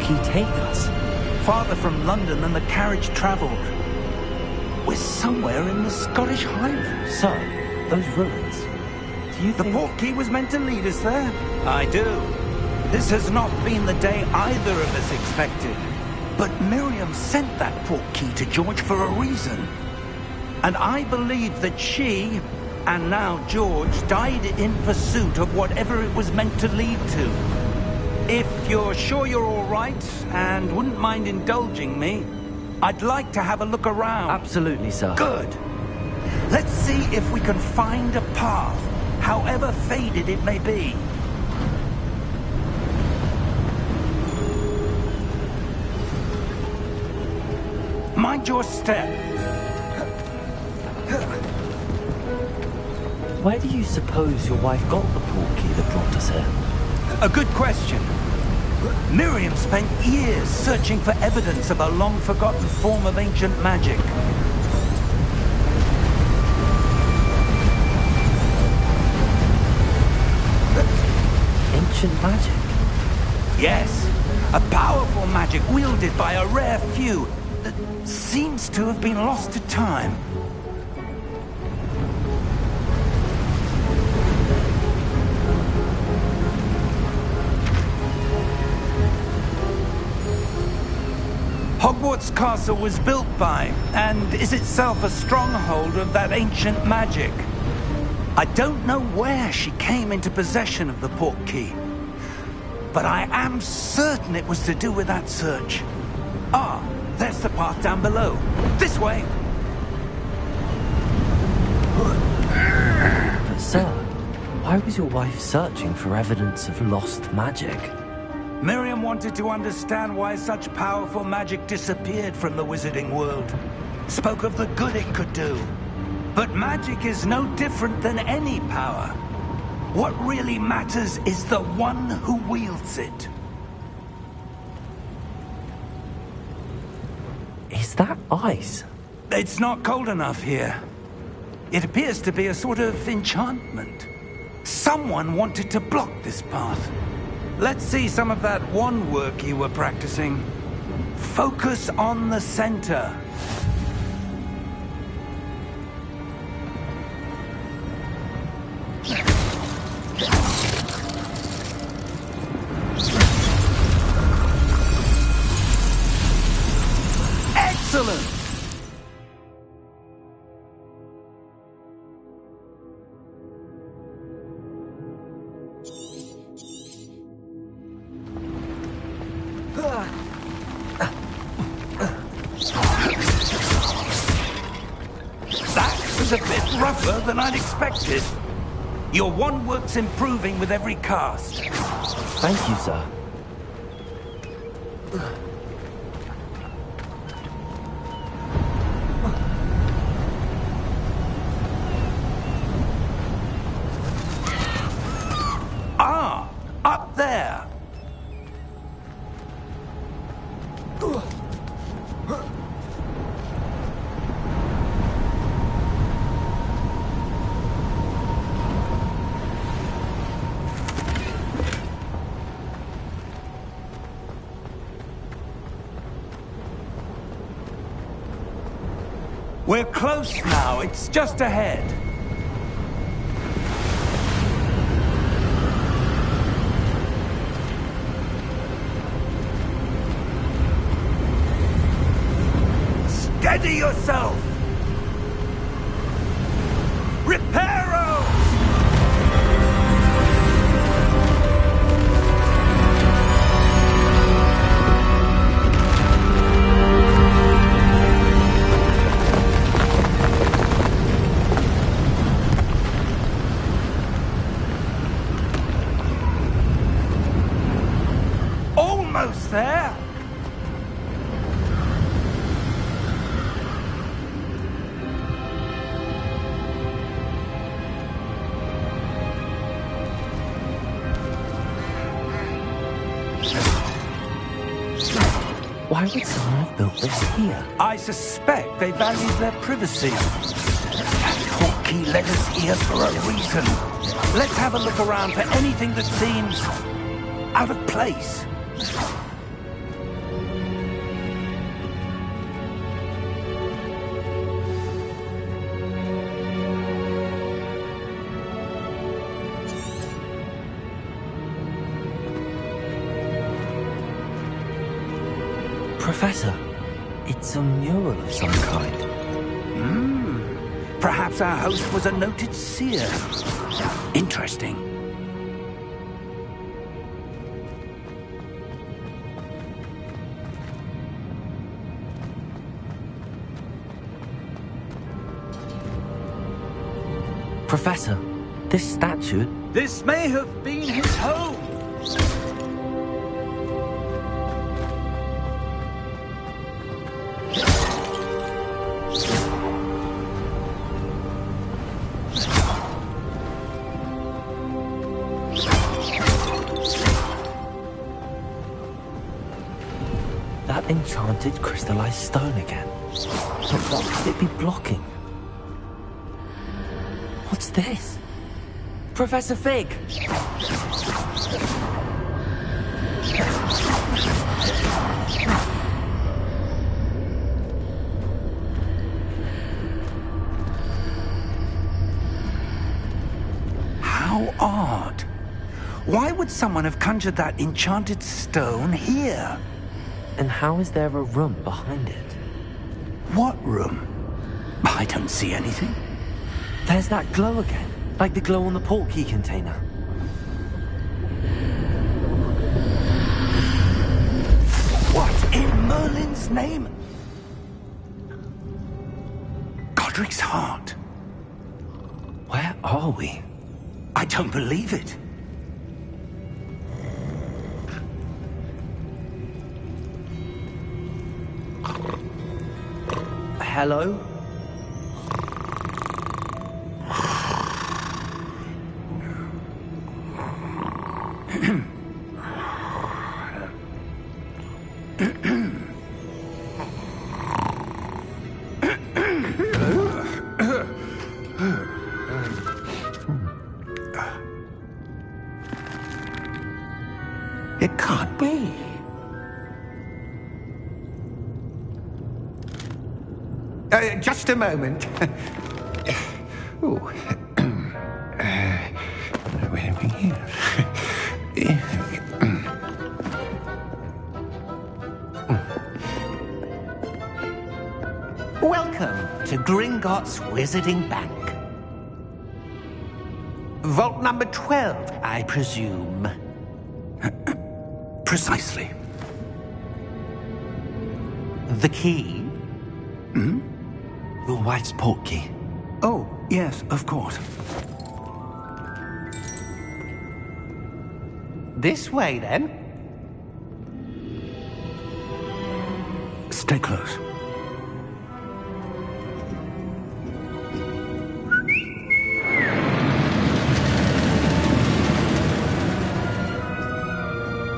portkey take us? Farther from London than the carriage travelled. We're somewhere in the Scottish Highlands. So, those ruins. Do you The think... portkey was meant to lead us there? I do. This has not been the day either of us expected. But Miriam sent that portkey to George for a reason. And I believe that she, and now George, died in pursuit of whatever it was meant to lead to. If you're sure you're all right, and wouldn't mind indulging me, I'd like to have a look around. Absolutely, sir. Good. Let's see if we can find a path, however faded it may be. Mind your step. Where do you suppose your wife got the portkey that brought us here? A good question. Miriam spent years searching for evidence of a long-forgotten form of ancient magic. Ancient magic? Yes, a powerful magic wielded by a rare few that seems to have been lost to time. Hogwarts Castle was built by, and is itself a stronghold of that ancient magic. I don't know where she came into possession of the portkey, but I am certain it was to do with that search. Ah, there's the path down below. This way! But sir, why was your wife searching for evidence of lost magic? Miriam wanted to understand why such powerful magic disappeared from the wizarding world. Spoke of the good it could do. But magic is no different than any power. What really matters is the one who wields it. Is that ice? It's not cold enough here. It appears to be a sort of enchantment. Someone wanted to block this path. Let's see some of that wand work you were practicing. Focus on the center. Excellent! That was a bit rougher than I'd expected. Your wand work's improving with every cast. Thank you, sir. Ah, up there. We're close now. It's just ahead. Steady yourself! Reparo! Almost there! Why would someone have built this here? I suspect they valued their privacy. That portkey led us here for a reason. Let's have a look around for anything that seems out of place. Professor, it's a mural of some kind. Perhaps our host was a noted seer. Interesting. Professor, this statue... This may have been his home. That enchanted crystallized stone again. But what could it be blocking? What's this? Professor Fig! How odd. Why would someone have conjured that enchanted stone here? And how is there a room behind it? What room? I don't see anything. There's that glow again, like the glow on the portkey container. What in Merlin's name? Godric's heart. Where are we? I don't believe it. Hello? It can't be. Just a moment. Ooh. Where are we here? Welcome to Gringotts Wizarding Bank. Vault number 12, I presume. Precisely. The key? Hmm? Your wife's portkey. Oh, yes, of course. This way, then. Stay close.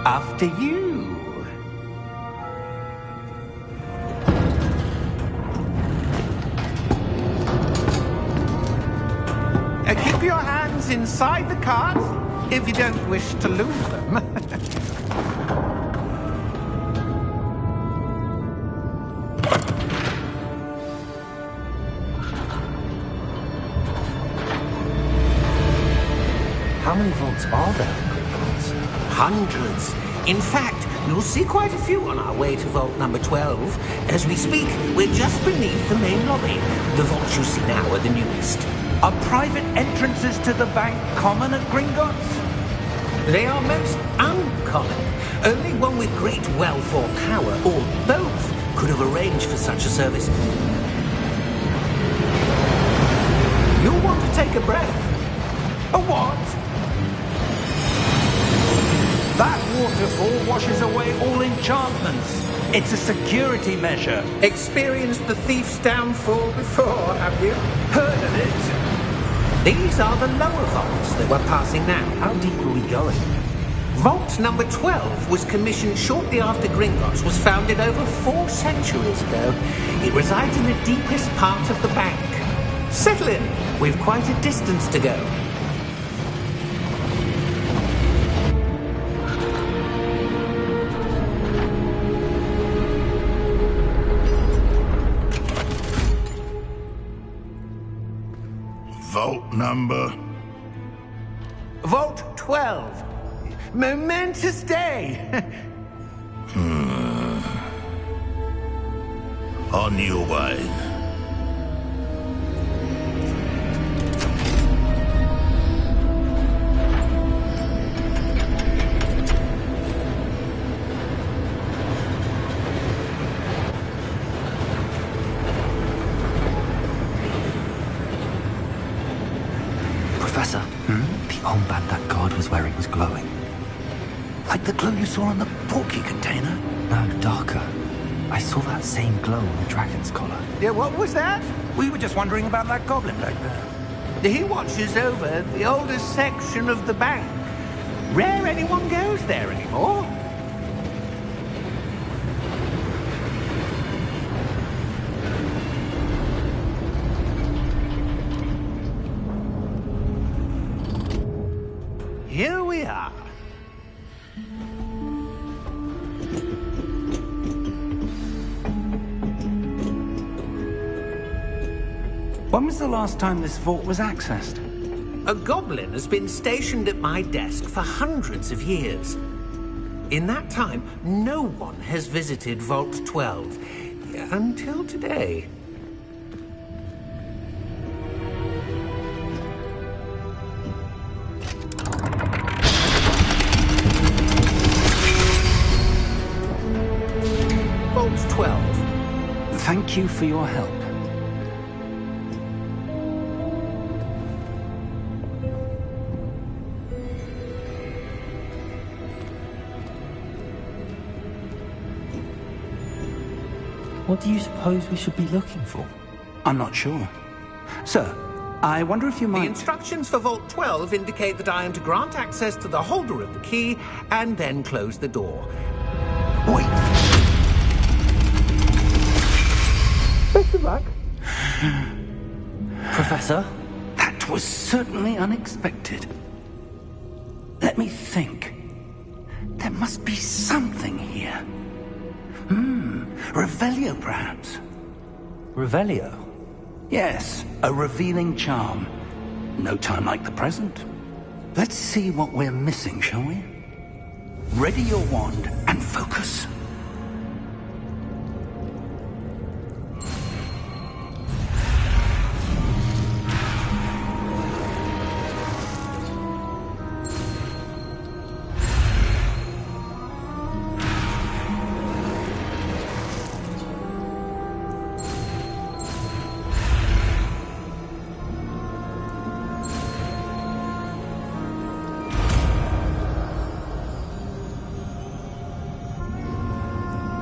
After you. Keep your hands inside the cart if you don't wish to lose them. How many vaults are there in Gringotts? Hundreds. In fact, you'll see quite a few on our way to vault number 12. As we speak, we're just beneath the main lobby. The vaults you see now are the newest. Are private entrances to the bank common at Gringotts? They are most uncommon. Only one with great wealth or power, or both, could have arranged for such a service. You'll want to take a breath. A what? That waterfall washes away all enchantments. It's a security measure. Experienced the thief's downfall before, have you? Heard of it? These are the lower vaults that we're passing now. How deep are we going? Vault number 12 was commissioned shortly after Gringotts was founded over 4 centuries ago. It resides in the deepest part of the bank. Settle in. We've quite a distance to go. Vault number? Vault 12. Momentous day. On your way. Professor, the armband that guard was wearing was glowing. Like the glow you saw on the portkey container? No, darker. I saw that same glow on the dragon's collar. Yeah, what was that? We were just wondering about that goblin back there. He watches over the oldest section of the bank. Rare anyone goes there anymore. Here we are. When was the last time this vault was accessed? A goblin has been stationed at my desk for hundreds of years. In that time, no one has visited Vault 12 until today. Vault 12. Thank you for your help. What do you suppose we should be looking for? I'm not sure. Sir, I wonder if you The might... instructions for Vault 12 indicate that I am to grant access to the holder of the key and then close the door. Wait! Best of luck. Professor? That was certainly unexpected. Let me think. There must be something here. Revelio, perhaps? Revelio? Yes, a revealing charm. No time like the present. Let's see what we're missing, shall we? Ready your wand and focus.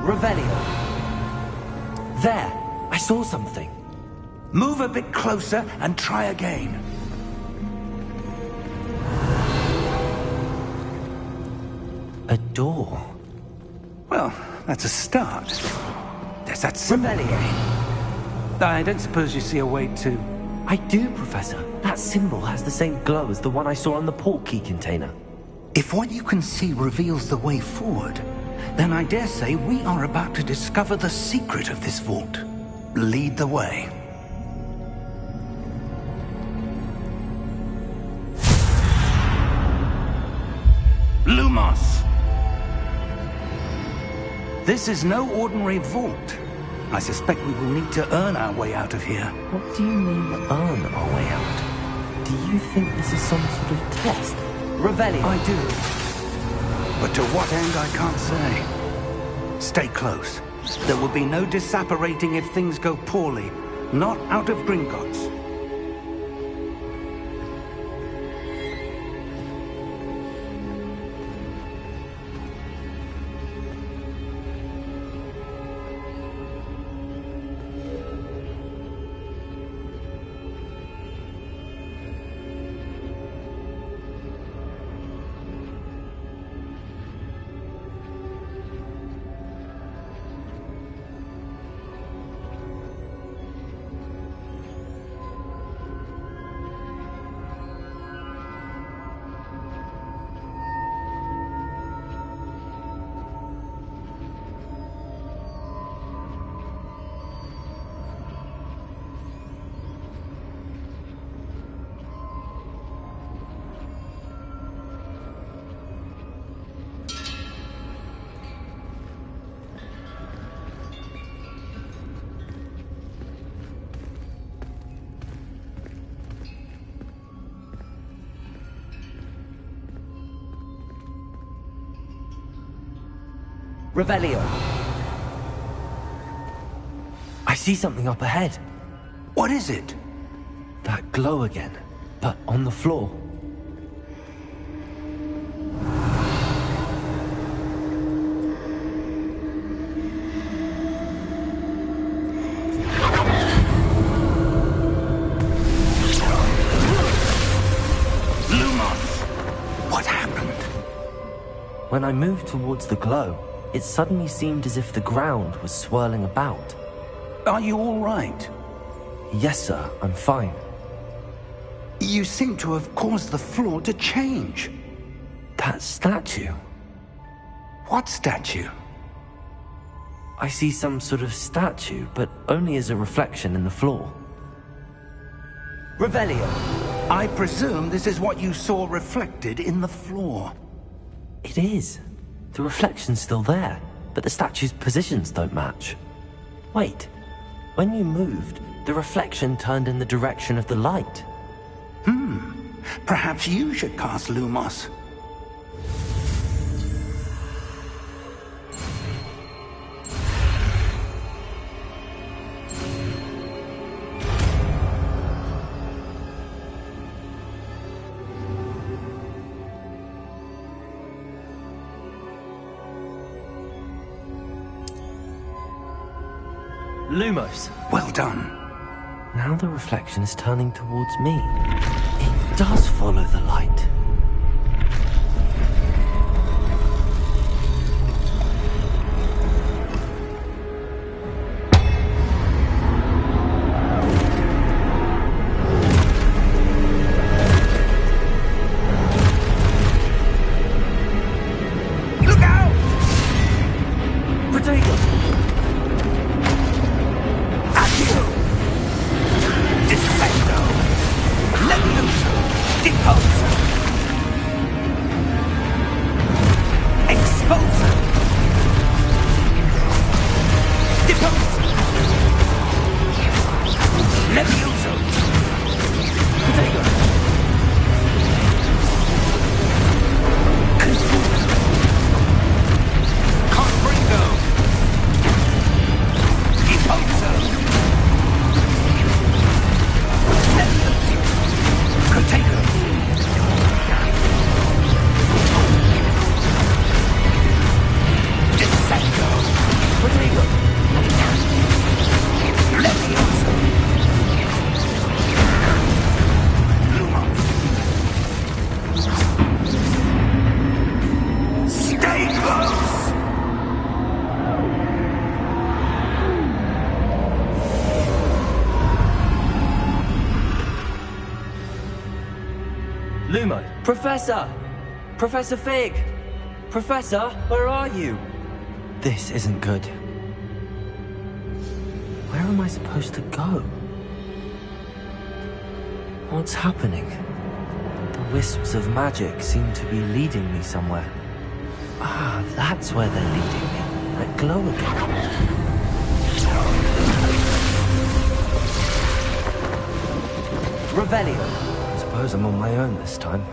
Revelio. There! I saw something. Move a bit closer and try again. A door. Well, that's a start. There's that symbol Revelio. again. I don't suppose you see a way to... I do, Professor. That symbol has the same glow as the one I saw on the portkey container. If what you can see reveals the way forward, then I dare say we are about to discover the secret of this vault. Lead the way. Lumos! This is no ordinary vault. I suspect we will need to earn our way out of here. What do you mean, earn our way out? Do you think this is some sort of test? Revelio. I do. But to what end, I can't say. Stay close. There will be no disapparating if things go poorly. Not out of Gringotts. Revelio. I see something up ahead. What is it? That glow again, but on the floor. What happened? When I moved towards the glow, it suddenly seemed as if the ground was swirling about. Are you all right? Yes, sir, I'm fine. You seem to have caused the floor to change. That statue. What statue? I see some sort of statue, but only as a reflection in the floor. Revelio. I presume this is what you saw reflected in the floor. It is. The reflection's still there, but the statue's positions don't match. Wait. When you moved, the reflection turned in the direction of the light. Perhaps you should cast Lumos. Lumos. Well done. Now the reflection is turning towards me. It does follow the light. Look out! Potato! Accio! Defendo! Levioso! Deposo! Expulso! Deposo! Levioso! Potato! Confringo! Deposo! Levioso! Potato! Descendo! Potato! Levioso! Lumos! Stay close! Lumo! Professor! Professor Fig! Professor, where are you? This isn't good. Where am I supposed to go? What's happening? The wisps of magic seem to be leading me somewhere. Ah, that's where they're leading me. That glow again. Revelio. I suppose I'm on my own this time.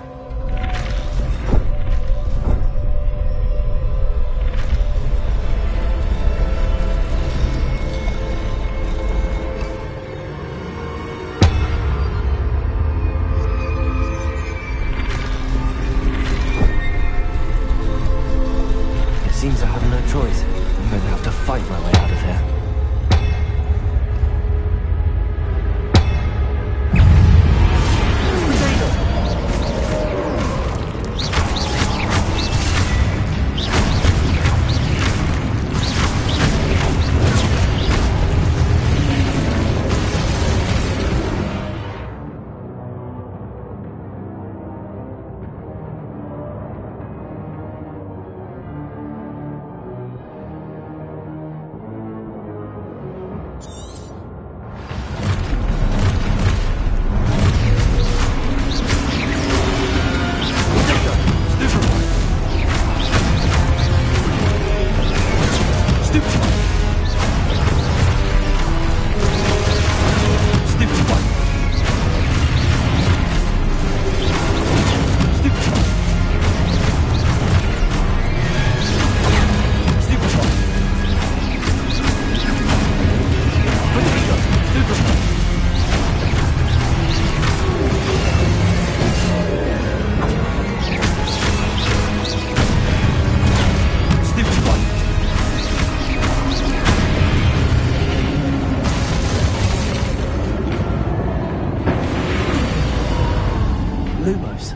It seems I have no choice. I'm going to have to fight my way out of here. Potato! Lumos.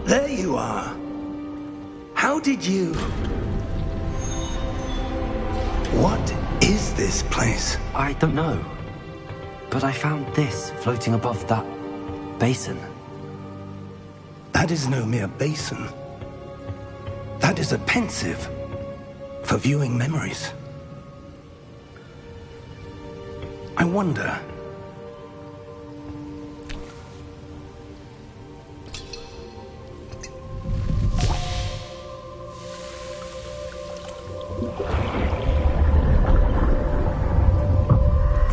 There you are. How did you... What is this place? I don't know. But I found this floating above that basin. That is no mere basin. That is a pensive for viewing memories. I wonder...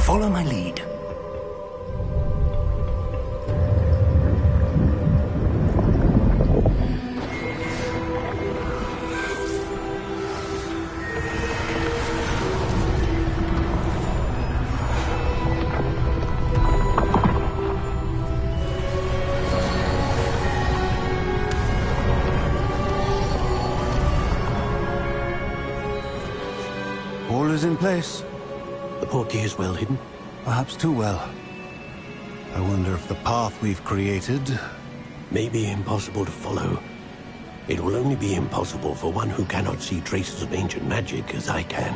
Follow my lead. All is in place. The portkey is well hidden. Perhaps too well. I wonder if the path we've created... May be impossible to follow. It will only be impossible for one who cannot see traces of ancient magic as I can.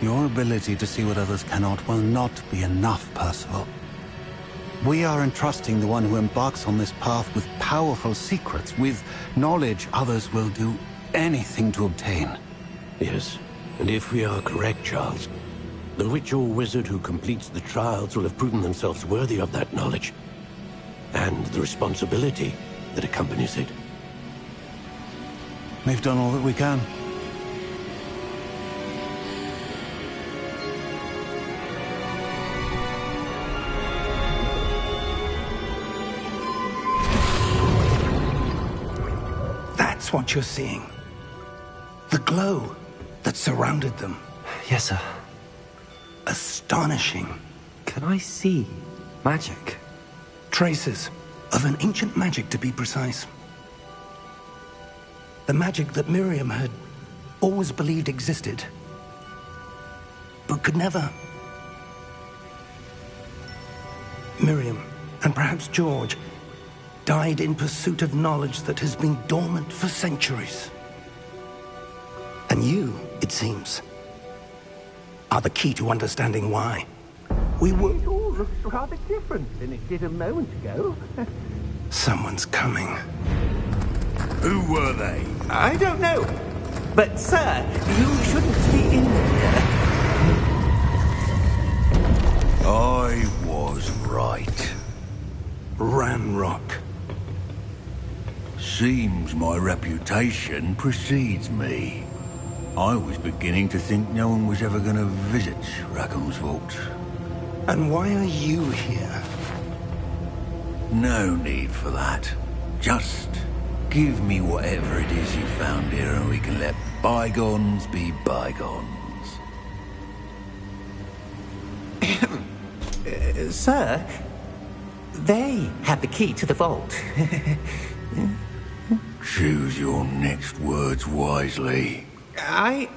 Your ability to see what others cannot will not be enough, Percival. We are entrusting the one who embarks on this path with powerful secrets, with knowledge others will do anything to obtain. Yes, and if we are correct, Charles, the witch or wizard who completes the trials will have proven themselves worthy of that knowledge, and the responsibility that accompanies it. We've done all that we can. That's what you're seeing. The glow that surrounded them. Yes, sir. Astonishing. Can I see magic? Traces of an ancient magic, to be precise. The magic that Miriam had always believed existed, but could never. Miriam, and perhaps George, died in pursuit of knowledge that has been dormant for centuries. And you, it seems, are the key to understanding why. It all looks rather different than it did a moment ago. Someone's coming. Who were they? I don't know. But, sir, you shouldn't be in here. I was right. Ranrock. Seems my reputation precedes me. I was beginning to think no one was ever going to visit Rackham's vault. And why are you here? No need for that. Just give me whatever it is you found here and we can let bygones be bygones. Sir, they have the key to the vault. Choose your next words wisely. I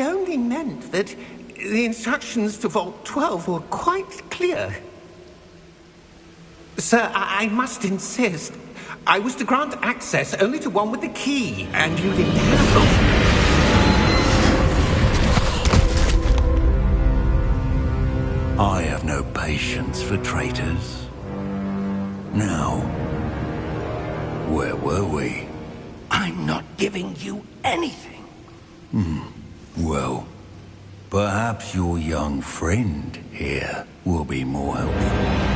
only meant that the instructions to Vault 12 were quite clear. Sir, I must insist. I was to grant access only to one with the key, and you didn't have them. I have no patience for traitors. Now, where were we? I'm not giving you anything. Well, perhaps your young friend here will be more helpful.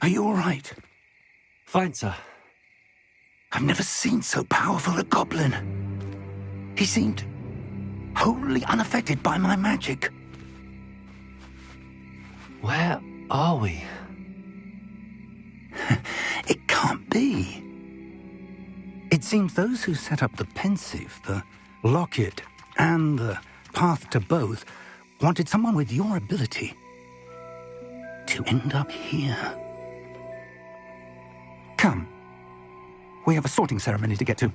Are you all right? Fine, sir. I've never seen so powerful a goblin. He seemed wholly unaffected by my magic. Where are we? It can't be. It seems those who set up the pensive, the locket, and the path to both wanted someone with your ability to end up here. Come. We have a sorting ceremony to get to.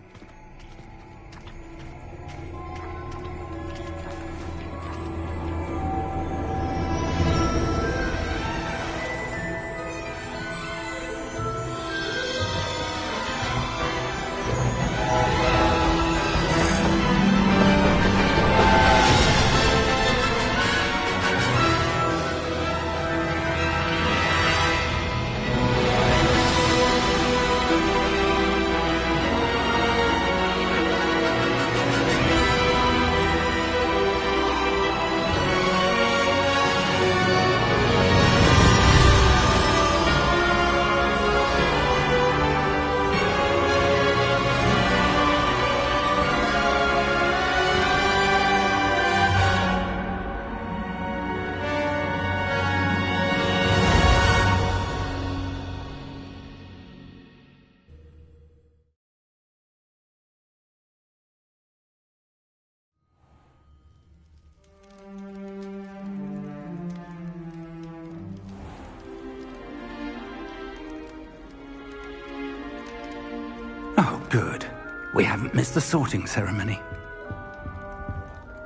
Oh, good. We haven't missed the sorting ceremony.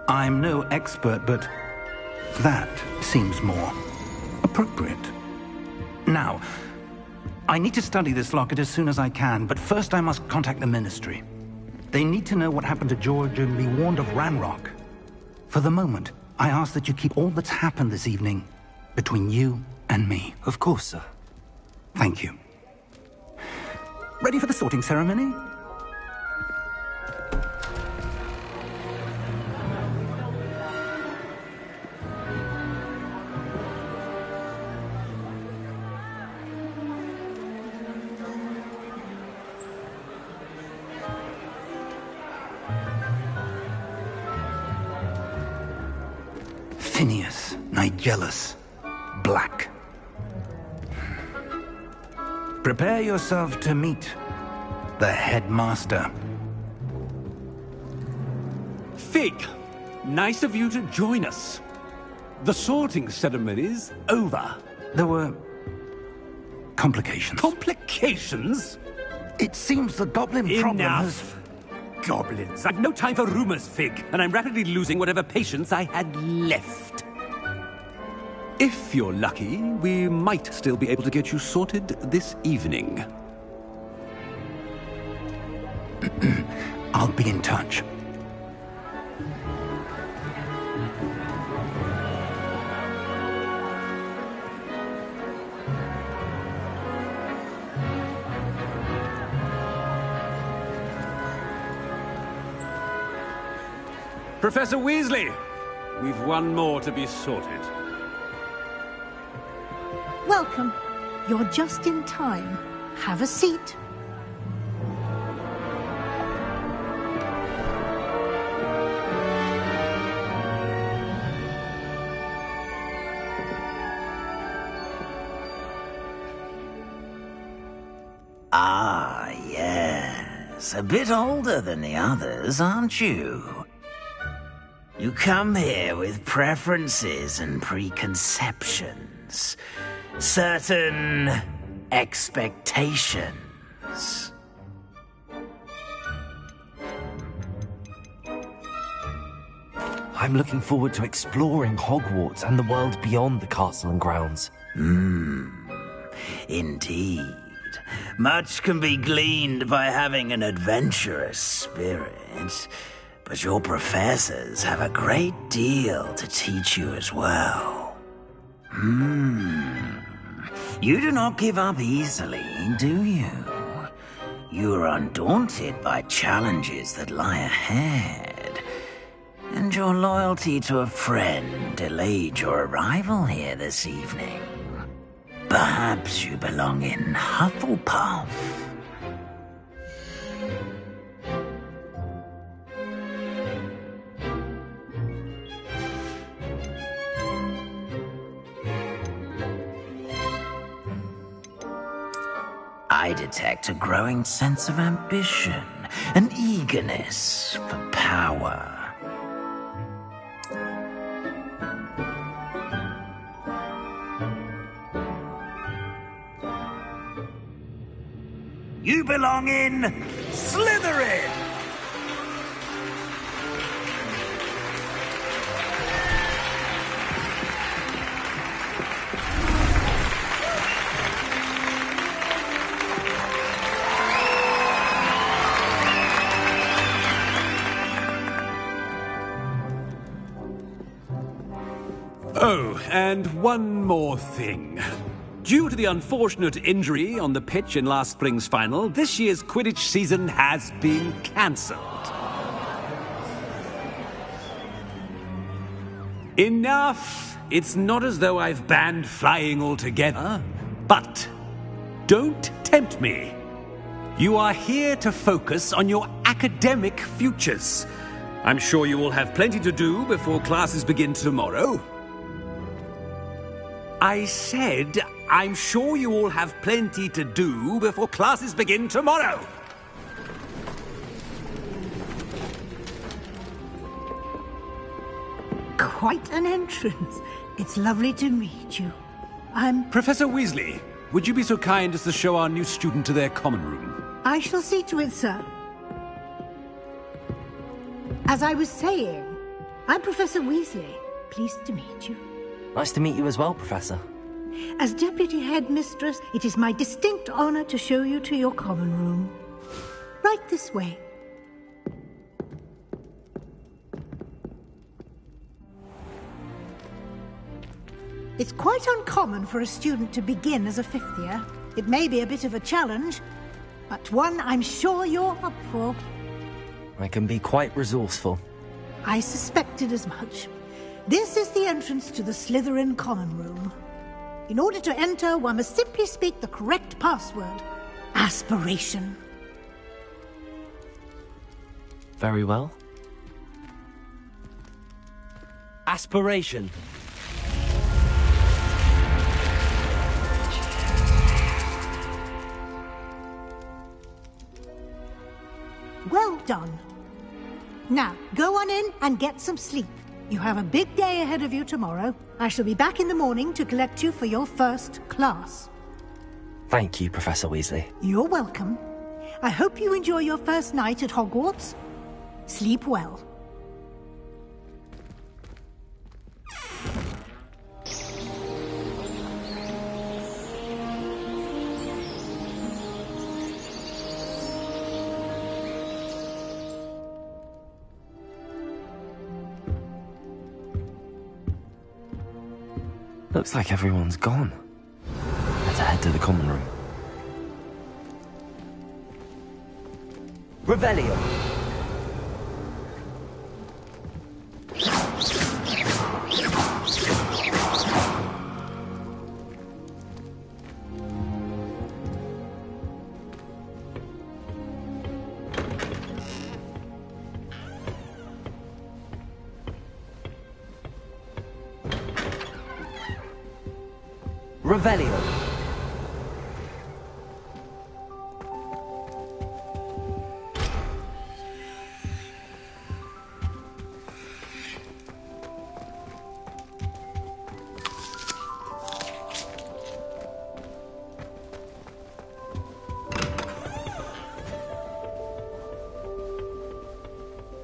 I'm no expert, but that seems more appropriate. Now, I need to study this locket as soon as I can, but first I must contact the Ministry. They need to know what happened to George and be warned of Ranrock. For the moment, I ask that you keep all that's happened this evening between you and me. Of course, sir. Thank you. Ready for the sorting ceremony? Phineas, Nigellus, Black. Prepare yourself to meet the headmaster. Fig, nice of you to join us. The sorting ceremony's over. There were complications. Complications? It seems the goblin problem has... Enough! Goblins. I've no time for rumors, Fig, and I'm rapidly losing whatever patience I had left. If you're lucky, we might still be able to get you sorted this evening. I'll be in touch. Professor Weasley, we've one more to be sorted. Welcome. You're just in time. Have a seat. Ah, yes. A bit older than the others, aren't you? You come here with preferences and preconceptions. Certain expectations. I'm looking forward to exploring Hogwarts and the world beyond the castle and grounds. Indeed. Much can be gleaned by having an adventurous spirit, but your professors have a great deal to teach you as well. You do not give up easily, do you? You are undaunted by challenges that lie ahead, and your loyalty to a friend delayed your arrival here this evening. Perhaps you belong in Hufflepuff. I detect a growing sense of ambition, an eagerness for power. You belong in Slytherin! Oh, and one more thing. Due to the unfortunate injury on the pitch in last spring's final, this year's Quidditch season has been cancelled. Enough! It's not as though I've banned flying altogether, but don't tempt me. You are here to focus on your academic futures. I'm sure you will have plenty to do before classes begin tomorrow. I said, I'm sure you all have plenty to do before classes begin tomorrow. Quite an entrance. It's lovely to meet you. I'm... Professor Weasley, would you be so kind as to show our new student to their common room? I shall see to it, sir. As I was saying, I'm Professor Weasley. Pleased to meet you. Nice to meet you as well, Professor. As Deputy Headmistress, it is my distinct honor to show you to your common room. Right this way. It's quite uncommon for a student to begin as a fifth year. It may be a bit of a challenge, but one I'm sure you're up for. I can be quite resourceful. I suspected as much. This is the entrance to the Slytherin common room. In order to enter, one must simply speak the correct password. Aspiration. Very well. Aspiration. Well done. Now, go on in and get some sleep. You have a big day ahead of you tomorrow. I shall be back in the morning to collect you for your first class. Thank you, Professor Weasley. You're welcome. I hope you enjoy your first night at Hogwarts. Sleep well. Looks like everyone's gone. Let's head to the common room. Revelio. Revelio.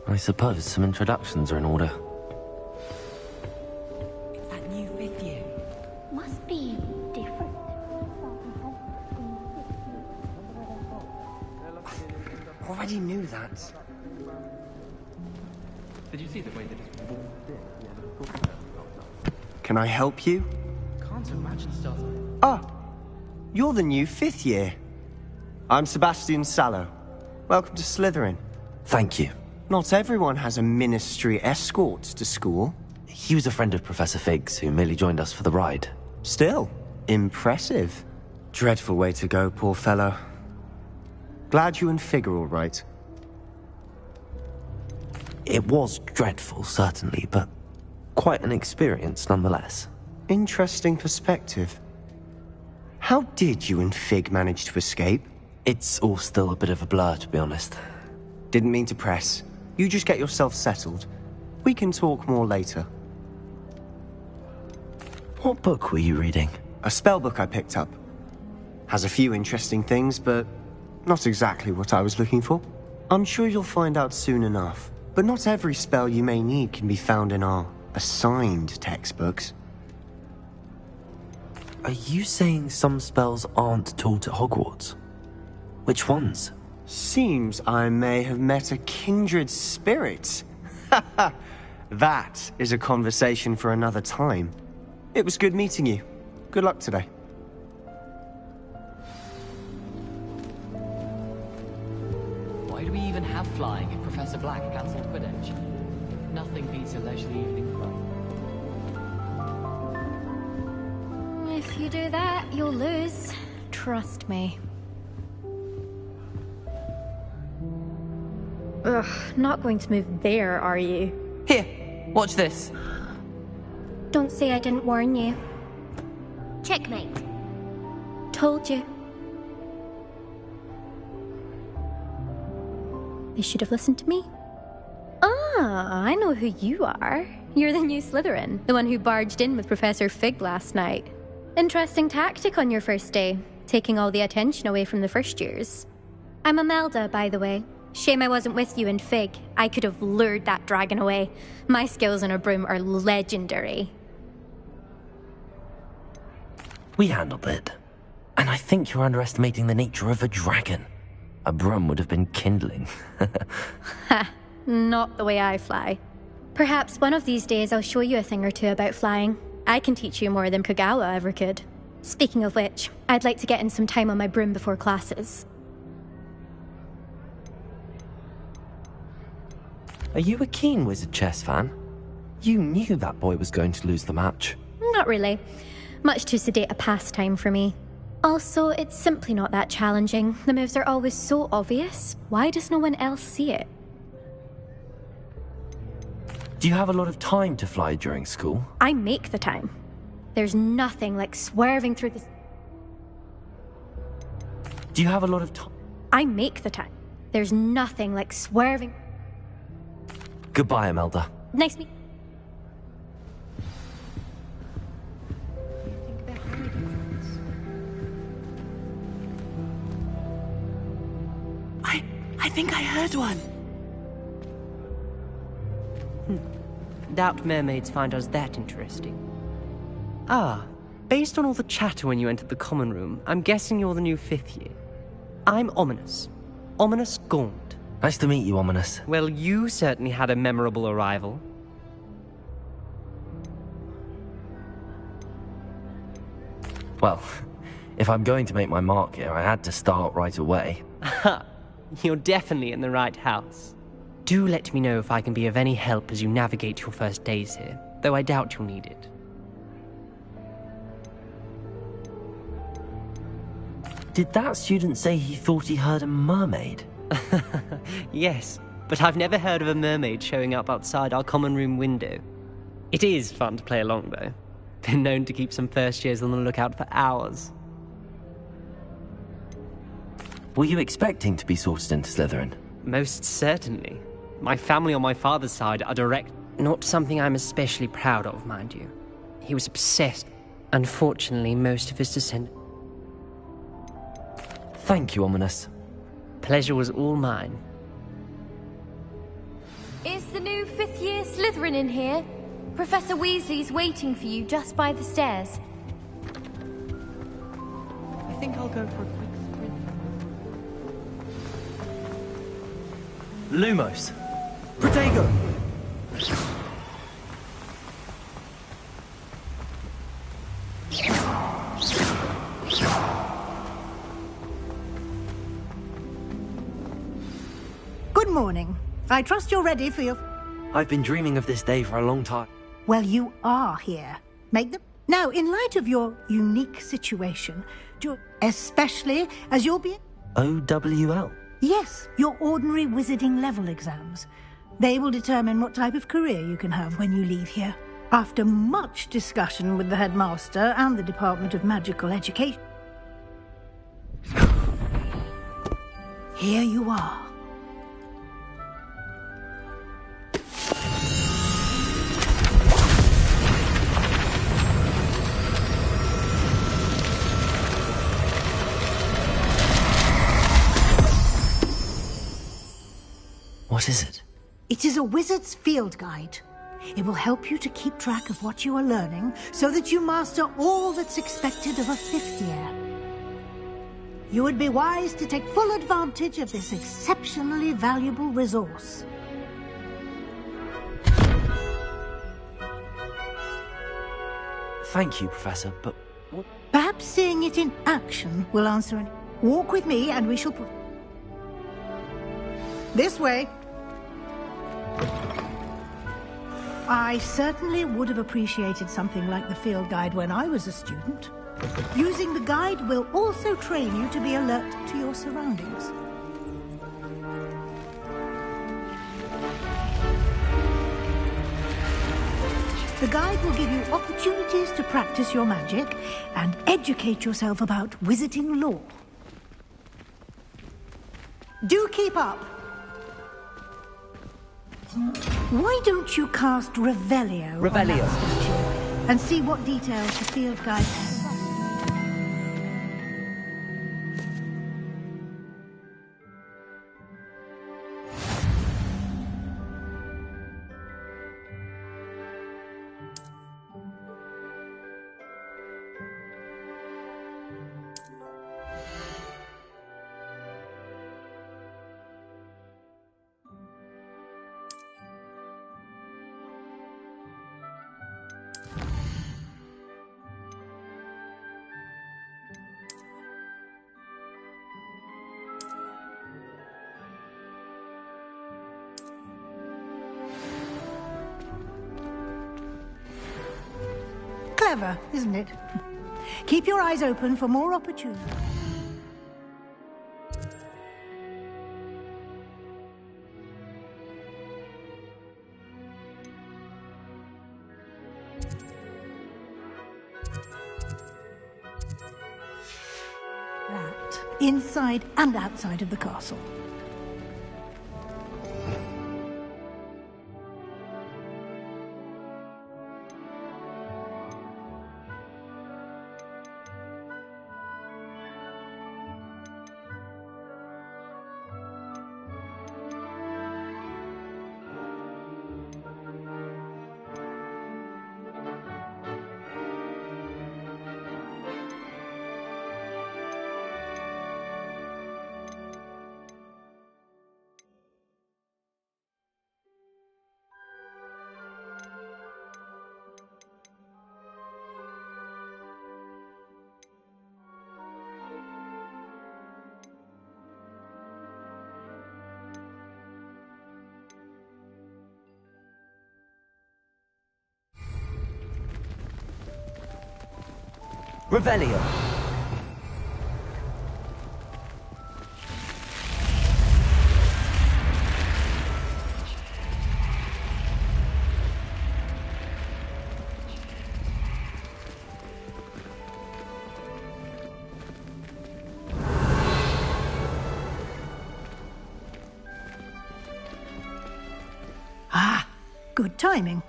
I suppose some introductions are in order. It's that new 5th year. Must be different. Already knew that. Did you see the way that it's Can I help you? Can't imagine stuff. Ah, you're the new 5th year. I'm Sebastian Sallow. Welcome to Slytherin. Thank you. Not everyone has a ministry escort to school. He was a friend of Professor Fig's who merely joined us for the ride. Still, impressive. Dreadful way to go, poor fellow. Glad you and Fig are all right. It was dreadful, certainly, but quite an experience nonetheless. Interesting perspective. How did you and Fig manage to escape? It's all still a bit of a blur, to be honest. Didn't mean to press. You just get yourself settled. We can talk more later. What book were you reading? A spell book I picked up. Has a few interesting things, but not exactly what I was looking for. I'm sure you'll find out soon enough. But not every spell you may need can be found in our assigned textbooks. Are you saying some spells aren't taught at Hogwarts? Which ones? Seems I may have met a kindred spirit. That is a conversation for another time. It was good meeting you. Good luck today. Why do we even have flying if Professor Black cancelled Quidditch? Nothing beats a leisurely evening club. If you do that, you'll lose. Trust me. Ugh, not going to move there, are you? Here, watch this. Don't say I didn't warn you. Checkmate. Told you. They should have listened to me. Ah, I know who you are. You're the new Slytherin, the one who barged in with Professor Fig last night. Interesting tactic on your first day, taking all the attention away from the first years. I'm Imelda, by the way. Shame I wasn't with you and Fig. I could have lured that dragon away. My skills on a broom are legendary. We handled it. And I think you're underestimating the nature of a dragon. A broom would have been kindling. Ha, not the way I fly. Perhaps one of these days I'll show you a thing or two about flying. I can teach you more than Kagawa ever could. Speaking of which, I'd like to get in some time on my broom before classes. Are you a keen Wizard chess fan? You knew that boy was going to lose the match. Not really. Much too sedate a pastime for me. Also, it's simply not that challenging. The moves are always so obvious. Why does no one else see it? Do you have a lot of time to fly during school? I make the time. There's nothing like swerving through this. Do you have a lot of time? I make the time. There's nothing like swerving. Goodbye, Imelda. Nice meet. I think I heard one. Doubt mermaids find us that interesting. Ah, based on all the chatter when you entered the common room, I'm guessing you're the new 5th year. I'm Ominous. Ominous Gaunt. Nice to meet you, Ominous. Well, you certainly had a memorable arrival. Well, if I'm going to make my mark here, I had to start right away. Ha! You're definitely in the right house. Do let me know if I can be of any help as you navigate your first days here, though I doubt you'll need it. Did that student say he thought he heard a mermaid? Yes, but I've never heard of a mermaid showing up outside our common room window. It is fun to play along, though. Been known to keep some first years on the lookout for hours. Were you expecting to be sorted into Slytherin? Most certainly. My family on my father's side are direct. Not something I'm especially proud of, mind you. He was obsessed. Unfortunately, most of his descent. Thank you, Ominous. Pleasure was all mine. Is the new fifth-year Slytherin in here? Professor Weasley's waiting for you just by the stairs. I think I'll go for a quick sprint. Lumos. Protego! Good morning. I trust you're ready for your... I've been dreaming of this day for a long time. Well, you are here. Make them... Now, in light of your unique situation, especially as you'll be... OWL? Yes, your ordinary wizarding level exams. They will determine what type of career you can have when you leave here. After much discussion with the headmaster and the Department of Magical Education... Here you are. What is it? It is a wizard's field guide. It will help you to keep track of what you are learning so that you master all that's expected of a fifth year. You would be wise to take full advantage of this exceptionally valuable resource. Thank you, Professor, but... Perhaps seeing it in action will answer any... Walk with me and we shall put... This way. I certainly would have appreciated something like the field guide when I was a student. Using the guide will also train you to be alert to your surroundings. The guide will give you opportunities to practice your magic and educate yourself about wizarding lore. Do keep up! Why don't you cast Revelio? Revelio. On that statue and see what details the field guide has. Clever, isn't it? Keep your eyes open for more opportunities. That, inside and outside of the castle. Revelio. Good timing.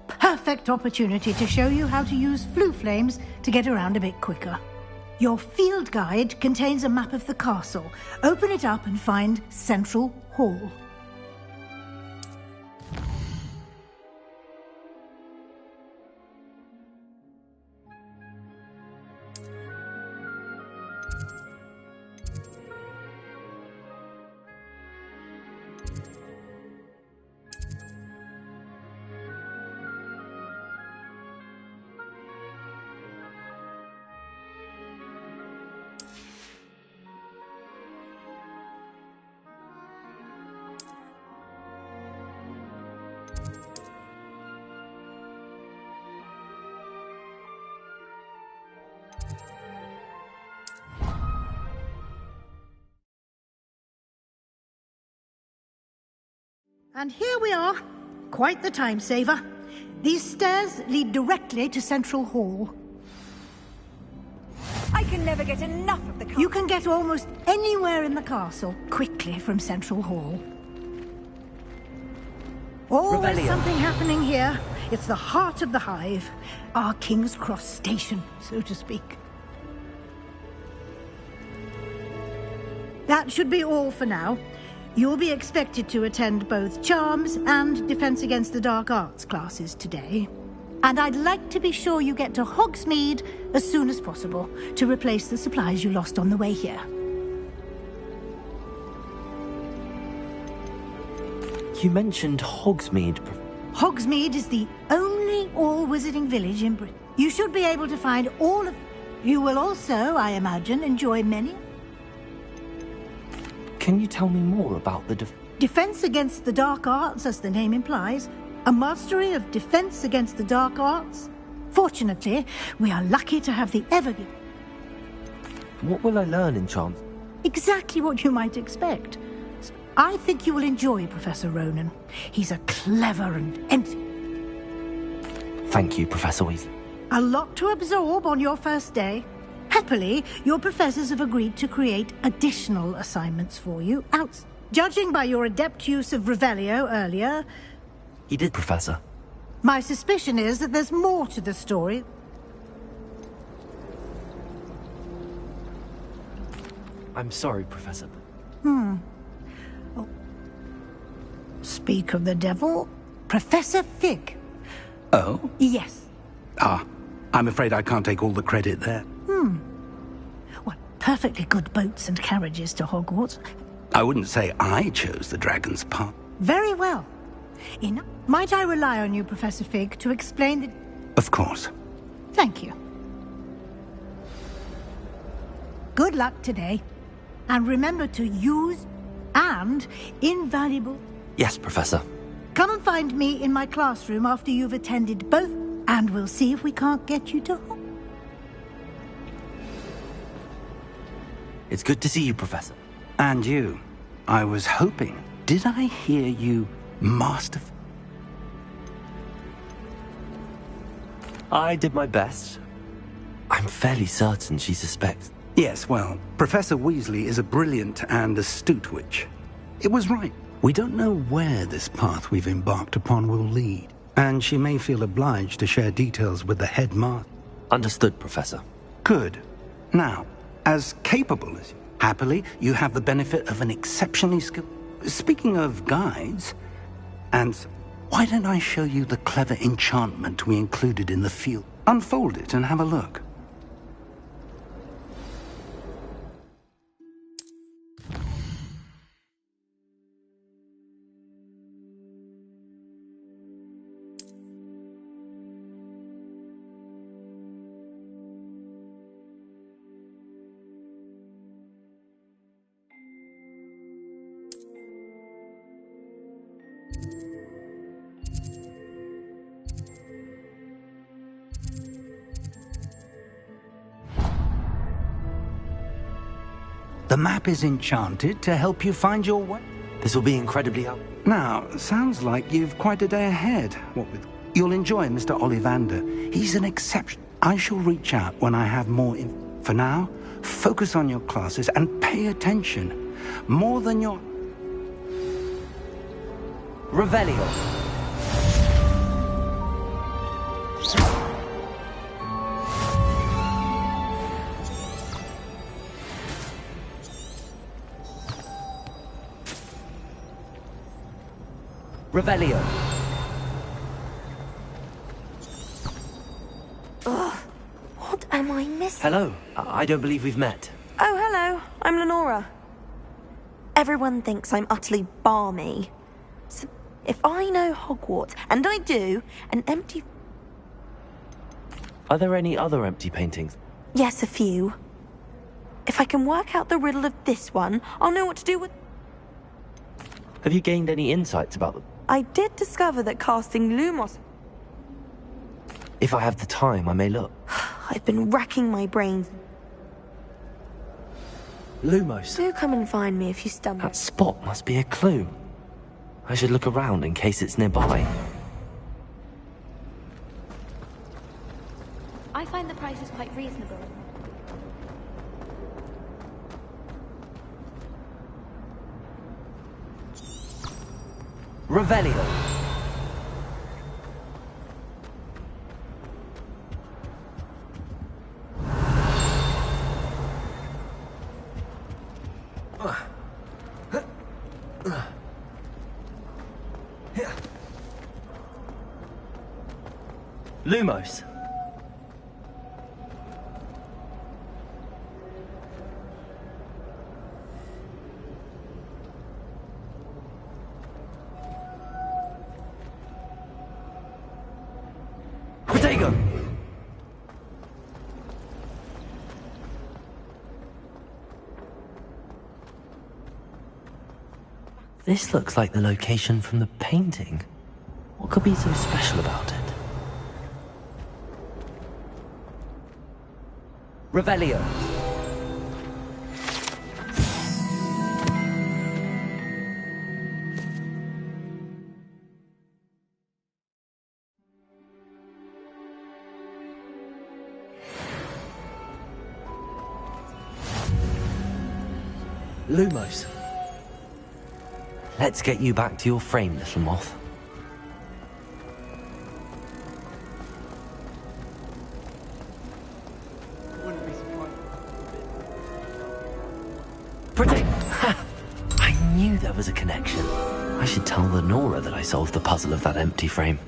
Perfect opportunity to show you how to use flue flames to get around a bit quicker. Your field guide contains a map of the castle. Open it up and find Central Hall. And here we are. Quite the time saver. These stairs lead directly to Central Hall. I can never get enough of the castle. You can get almost anywhere in the castle quickly from Central Hall. Always something happening here. It's the heart of the hive. Our King's Cross station, so to speak. That should be all for now. You'll be expected to attend both Charms and Defense Against the Dark Arts classes today. And I'd like to be sure you get to Hogsmeade as soon as possible to replace the supplies you lost on the way here. You mentioned Hogsmeade. Hogsmeade is the only all-wizarding village in Britain. You should be able to find all of... You will also, I imagine, enjoy many... Can you tell me more about the Defense Against the Dark Arts, as the name implies. A mastery of Defense Against the Dark Arts. Fortunately, we are lucky to have the evergiven. What will I learn in Charms? Exactly what you might expect. I think you will enjoy Professor Ronan. He's a clever and Thank you, Professor Weasley. A lot to absorb on your first day. Happily, your professors have agreed to create additional assignments for you. Judging by your adept use of Revelio earlier... He did, Professor. My suspicion is that there's more to the story. I'm sorry, Professor. Oh. Speak of the devil, Professor Fig. Oh? Yes. I'm afraid I can't take all the credit there. What perfectly good boats and carriages to Hogwarts. I wouldn't say I chose the dragon's path. Very well. Might I rely on you, Professor Fig, to explain the... Of course. Thank you. Good luck today. And remember to use and invaluable... Yes, Professor. Come and find me in my classroom after you've attended both, and we'll see if we can't get you to... It's good to see you, Professor. And you. I was hoping. Did I hear you master... I did my best. I'm fairly certain she suspects. Yes, well, Professor Weasley is a brilliant and astute witch. It was right. We don't know where this path we've embarked upon will lead, and she may feel obliged to share details with the headmaster. Understood, Professor. Good. Now, as capable as you, happily, you have the benefit of an exceptionally skilled... Speaking of guides, and why don't I show you the clever enchantment we included in the field? Unfold it and have a look. The map is enchanted to help you find your way. This will be incredibly helpful. Now, sounds like you've quite a day ahead. What with... You'll enjoy Mr. Ollivander. He's an exception. I shall reach out when I have more info. For now, focus on your classes and pay attention. More than your... Revelio. Revelio. Ugh. What am I missing? Hello. I don't believe we've met. Oh, hello. I'm Lenora. Everyone thinks I'm utterly balmy. So if I know Hogwarts, and I do, an empty... Are there any other empty paintings? Yes, a few. If I can work out the riddle of this one, I'll know what to do with... Have you gained any insights about them? I did discover that casting Lumos... If I have the time, I may look. I've been racking my brains. Lumos. Do come and find me if you stumble. That spot must be a clue. I should look around in case it's nearby. I find the prices quite reasonable. Revelio. Lumos. Protego. This looks like the location from the painting. What could be so special about it? Revelio. Lumos. Let's get you back to your frame, little moth. Pretty. I knew there was a connection. I should tell Lenora that I solved the puzzle of that empty frame.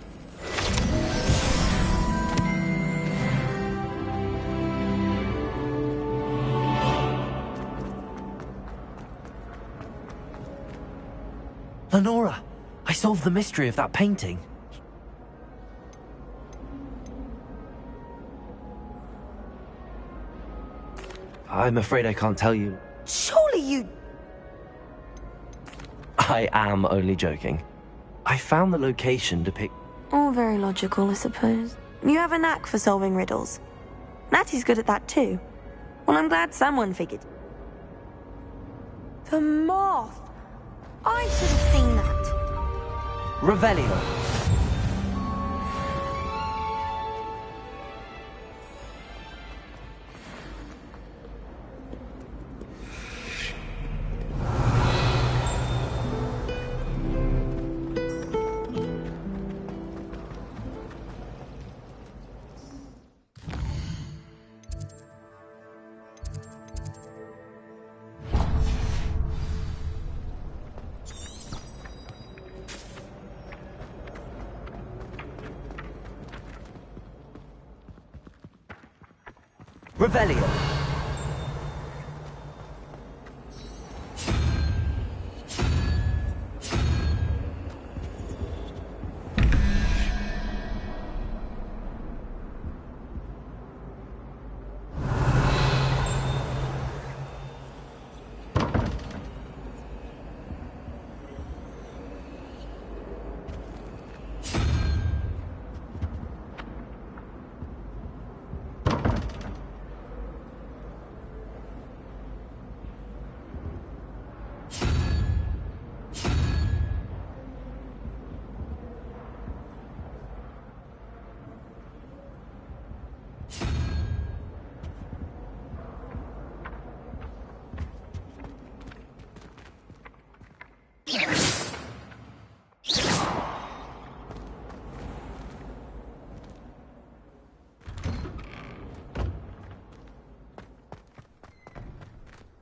Lenora, I solved the mystery of that painting. I'm afraid I can't tell you. Surely you... I am only joking. I found the location to pick... All very logical, I suppose. You have a knack for solving riddles. Natty's good at that too. Well, I'm glad someone figured. The moth! I should have seen that. Revelio. Revelio.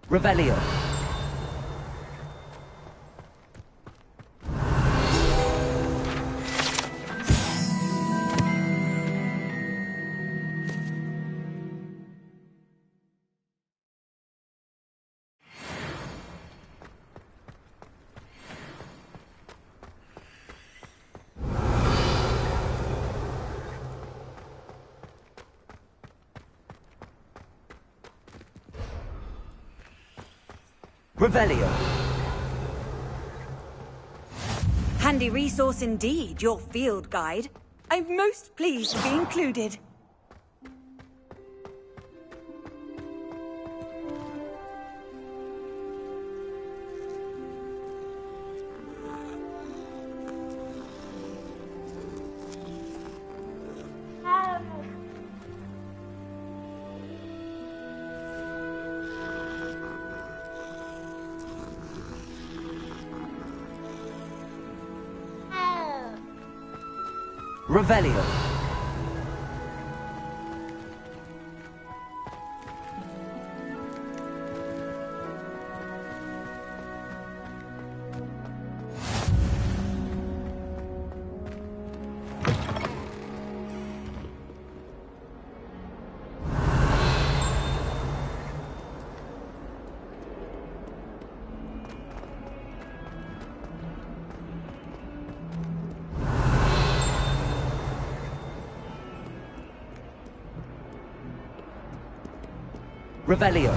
Revelio. Revelio. Handy resource indeed, your field guide. I'm most pleased to be included. Revelio. Revelio.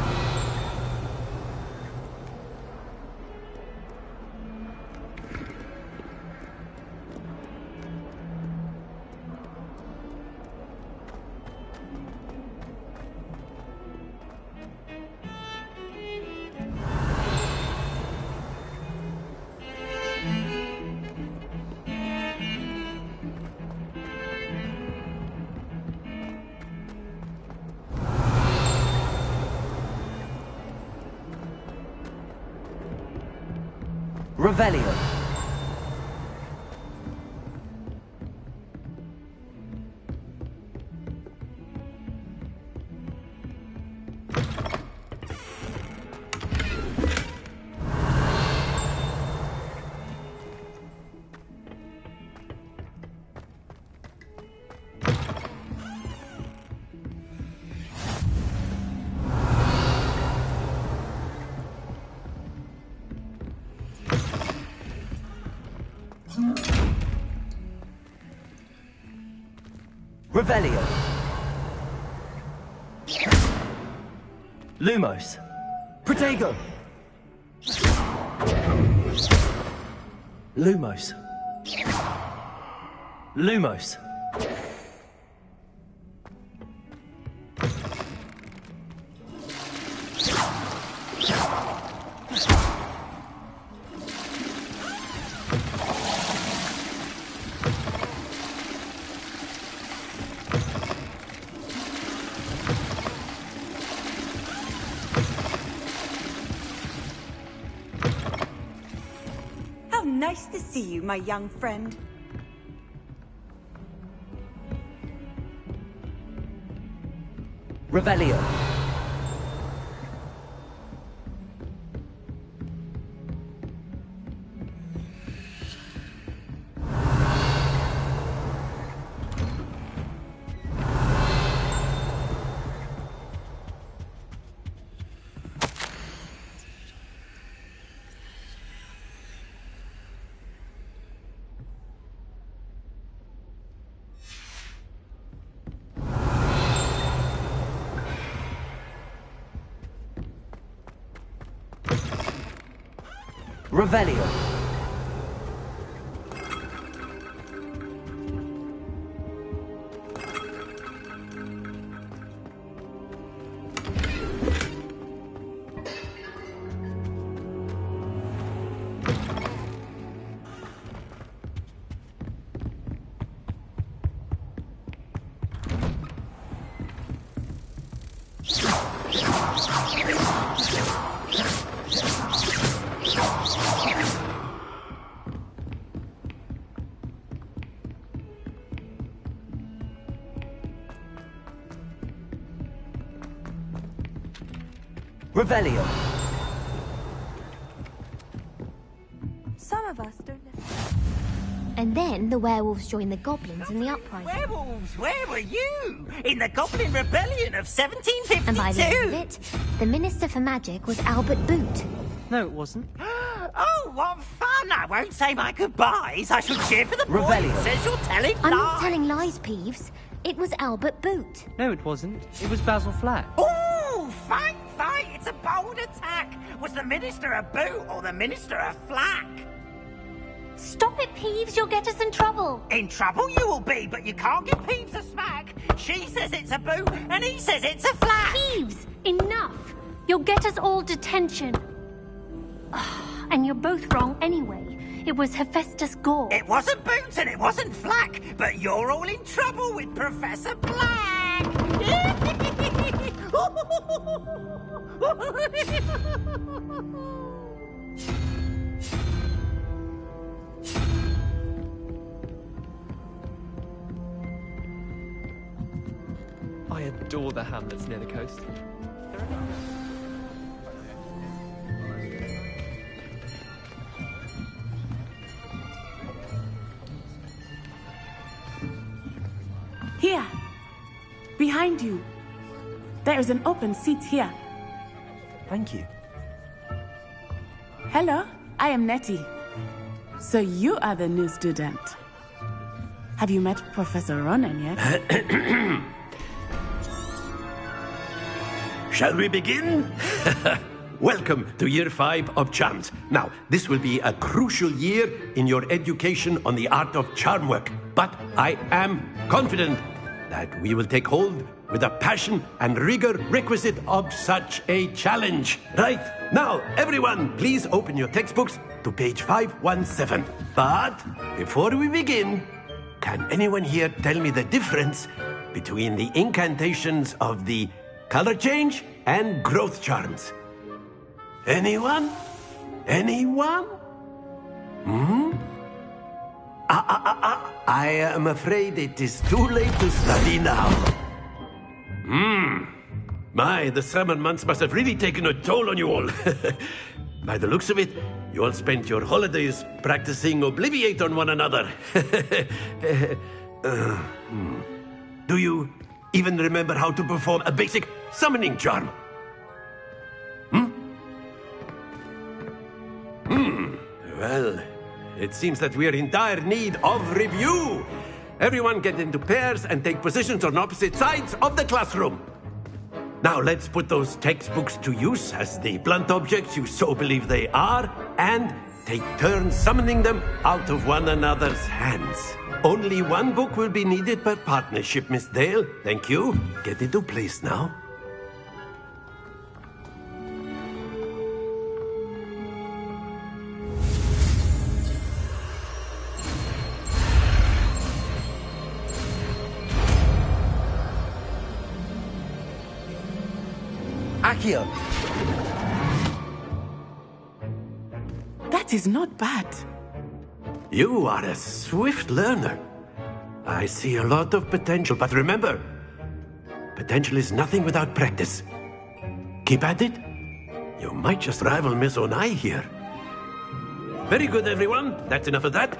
Revelio. Revelio. Lumos. Protego. Lumos. Lumos. Nice to see you, my young friend. Revelio. Revelio. Revelio. of us, don't let... And then the werewolves joined the goblins in the uprising. Werewolves, where were you? In the Goblin Rebellion of 1752? And by the end of it, the Minister for Magic was Albert Boot. No, it wasn't. Oh, what fun! I won't say my goodbyes. I shall cheer for the boy Revelio. who says you're telling lies. I'm not telling lies, Peeves. It was Albert Boot. No, it wasn't. It was Basil Flack. Ooh, fight! It's a bold attack. Was the Minister a boot or the Minister a flack? Stop it, Peeves. You'll get us in trouble. In trouble you will be, but you can't give Peeves a smack. She says it's a boot, and he says it's a flack. Peeves, enough. You'll get us all detention. And you're both wrong anyway. It was Hephaestus Gore. It wasn't Boots and it wasn't Flack, but you're all in trouble with Professor Black. I adore the hamlets near the coast. Here, behind you. There is an open seat here. Thank you. Hello, I am Nettie. So you are the new student. Have you met Professor Ronan yet? Shall we begin? Welcome to Year 5 of Charms. Now, this will be a crucial year in your education on the art of charm work. But I am confident that we will take hold with the passion and rigor requisite of such a challenge. Right, now, everyone, please open your textbooks to page 517. But before we begin, can anyone here tell me the difference between the incantations of the color change and growth charms? Anyone? Anyone? I am afraid it is too late to study now. My, the summer months must have really taken a toll on you all. By the looks of it, you all spent your holidays practicing Obliviate on one another. Do you even remember how to perform a basic summoning charm? Well, it seems that we are in dire need of review. Everyone get into pairs and take positions on opposite sides of the classroom. Now let's put those textbooks to use as the blunt objects you so believe they are, and take turns summoning them out of one another's hands. Only one book will be needed per partnership, Miss Dale. Thank you. Get into place now. Accio. That is not bad. You are a swift learner. I see a lot of potential, but remember, potential is nothing without practice. Keep at it. You might just rival Miss Onai here. Very good, everyone. That's enough of that.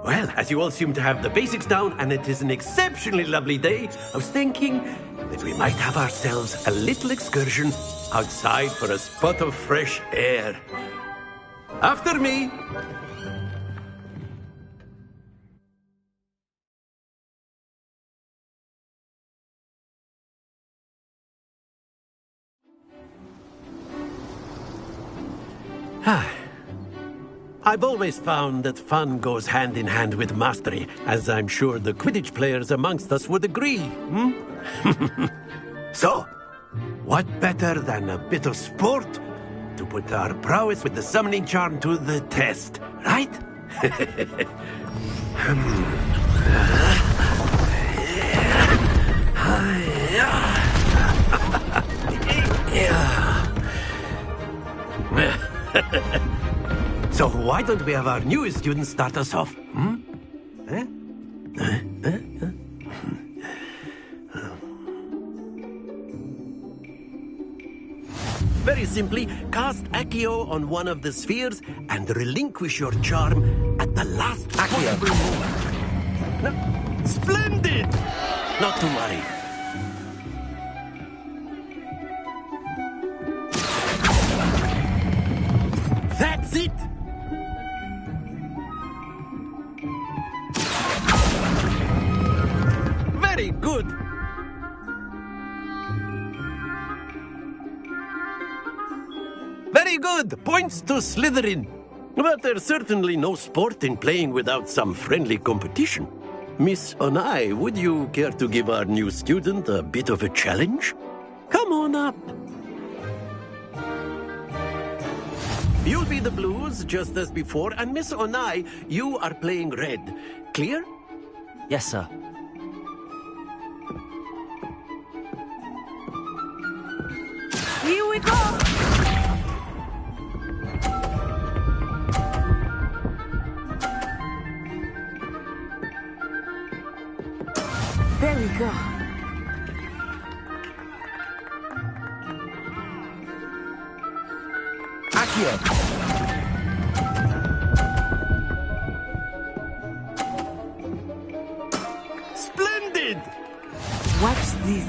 Well, as you all seem to have the basics down, and it is an exceptionally lovely day, I was thinking that we might have ourselves a little excursion outside for a spot of fresh air. After me. I've always found that fun goes hand in hand with mastery, as I'm sure the Quidditch players amongst us would agree. So, what better than a bit of sport to put our prowess with the summoning charm to the test, right? So why don't we have our newest student start us off? Very simply cast Accio on one of the spheres and relinquish your charm at the last possible moment. No, splendid! Not to worry. That's it! Very good! Very good! Points to Slytherin. But there's certainly no sport in playing without some friendly competition. Miss Onai, would you care to give our new student a bit of a challenge? Come on up. You'll be the blues, just as before, and Miss Onai, you are playing red. Clear? Yes, sir. Here we go! There we go. Accio! Splendid! Watch this.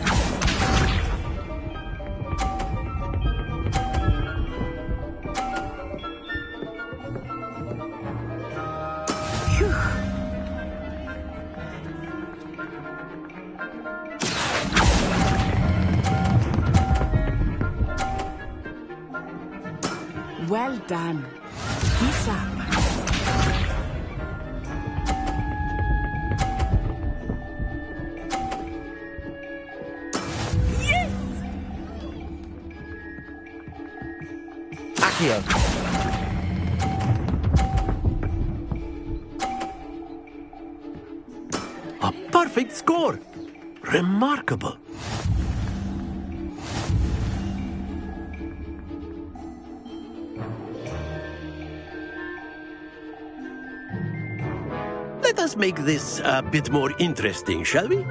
Well done. Be sharp. Yes! Accio! A perfect score! Remarkable! Let us make this a bit more interesting, shall we?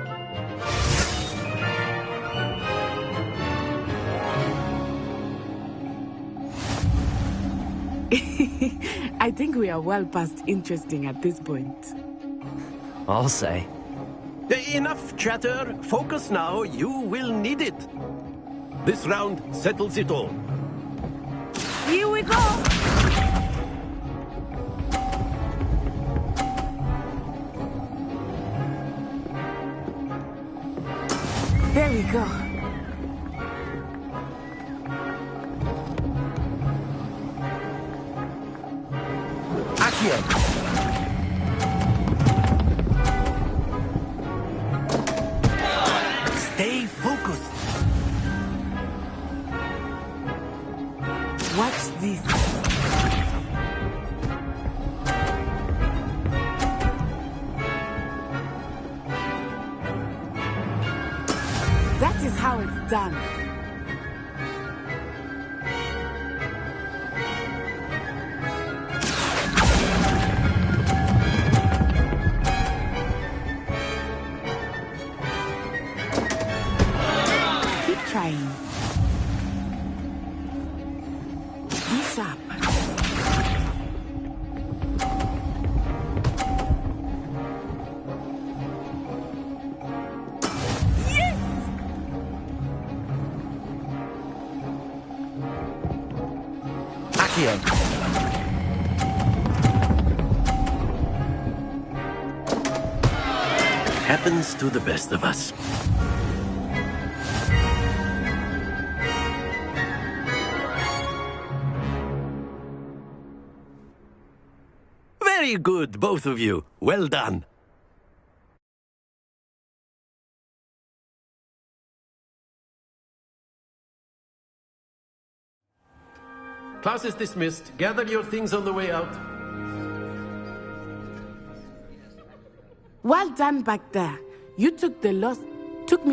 I think we are well past interesting at this point. I'll say. Enough chatter. Focus now. You will need it. This round settles it all. Here we go! There we go. Accio! Stay focused. Watch this. That is how it's done. Keep trying. Be sharp. Accio! Happens to the best of us. Very good, both of you. Well done. Class is dismissed. Gather your things on the way out. Well done back there. You took the loss. Took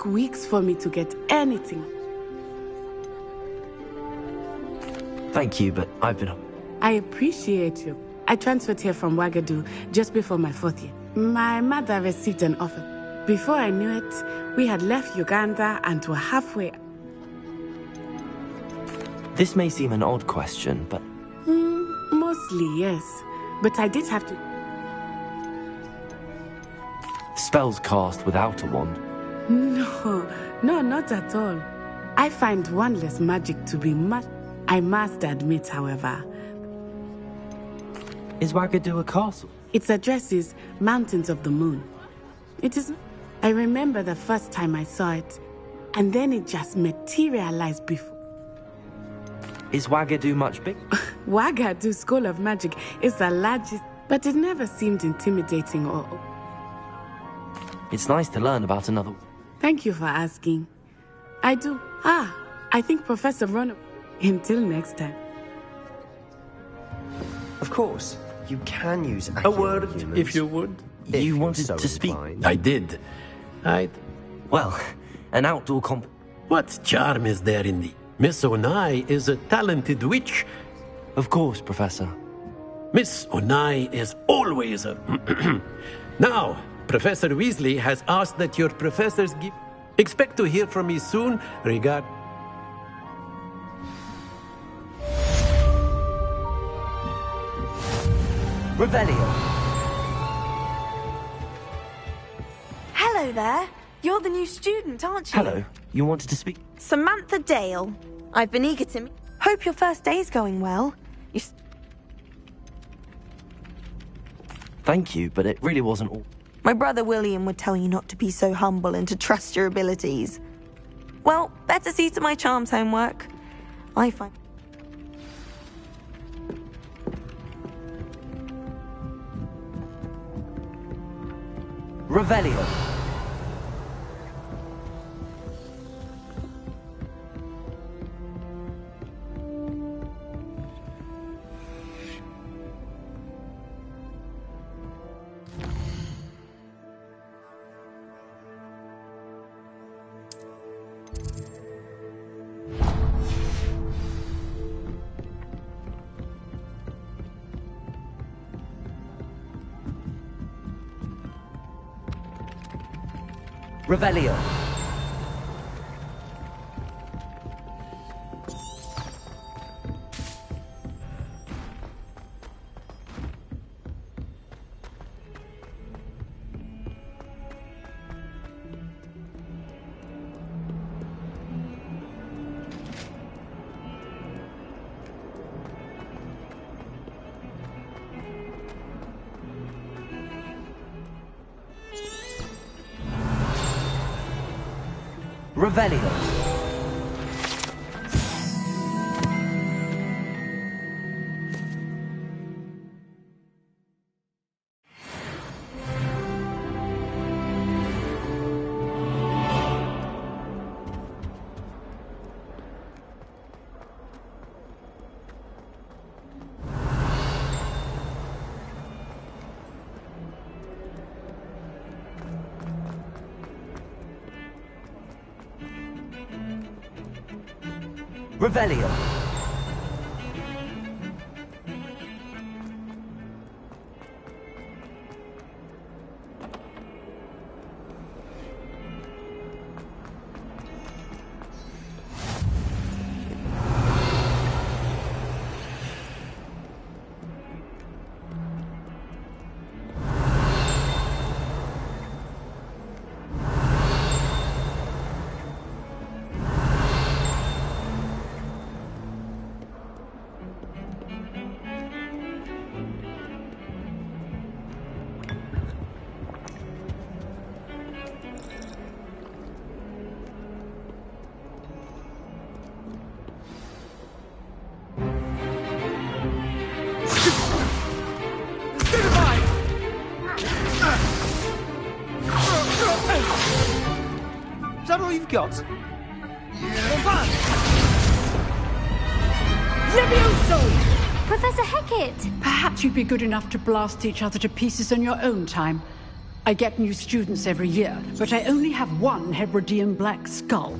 weeks for me to get anything. Thank you, but I've been... I appreciate you. I transferred here from Ouagadougou just before my 4th year. My mother received an offer. Before I knew it, we had left Uganda and were halfway. This may seem an odd question, but... Mostly, yes. But I did have to... Spells cast without a wand. No, not at all. I find wandless magic to be much... I must admit, however... Is Wagadu a castle? Its address is Mountains of the Moon. It is... I remember the first time I saw it, and then it just materialized before... Is Wagadu much big? Wagadu School of Magic is the largest, but it never seemed intimidating or... It's nice to learn about another... Thank you for asking. I do. I think Professor Ron... Until next time. Of course, you can use A word, humans, if you would. You wanted so to speak? inclined. I did. Well, an outdoor What charm is there in the... Miss Onai is a talented witch. Of course, Professor. Miss Onai is always a... Now, Professor Weasley has asked that your professors give... Expect to hear from me soon regard... Revelio. Hello there. You're the new student, aren't you? Hello. You wanted to speak? Samantha Dale. I've been eager to meet... Hope your first day's going well. Thank you, but it really wasn't all... My brother William would tell you not to be so humble and to trust your abilities. Well, better see to my charms homework. I find... Revelio. Revelio. Revelio. Revelio. Is that all you've got? Levioso! Professor Hecat! Perhaps you'd be good enough to blast each other to pieces in your own time. I get new students every year, but I only have one Hebridean black skull.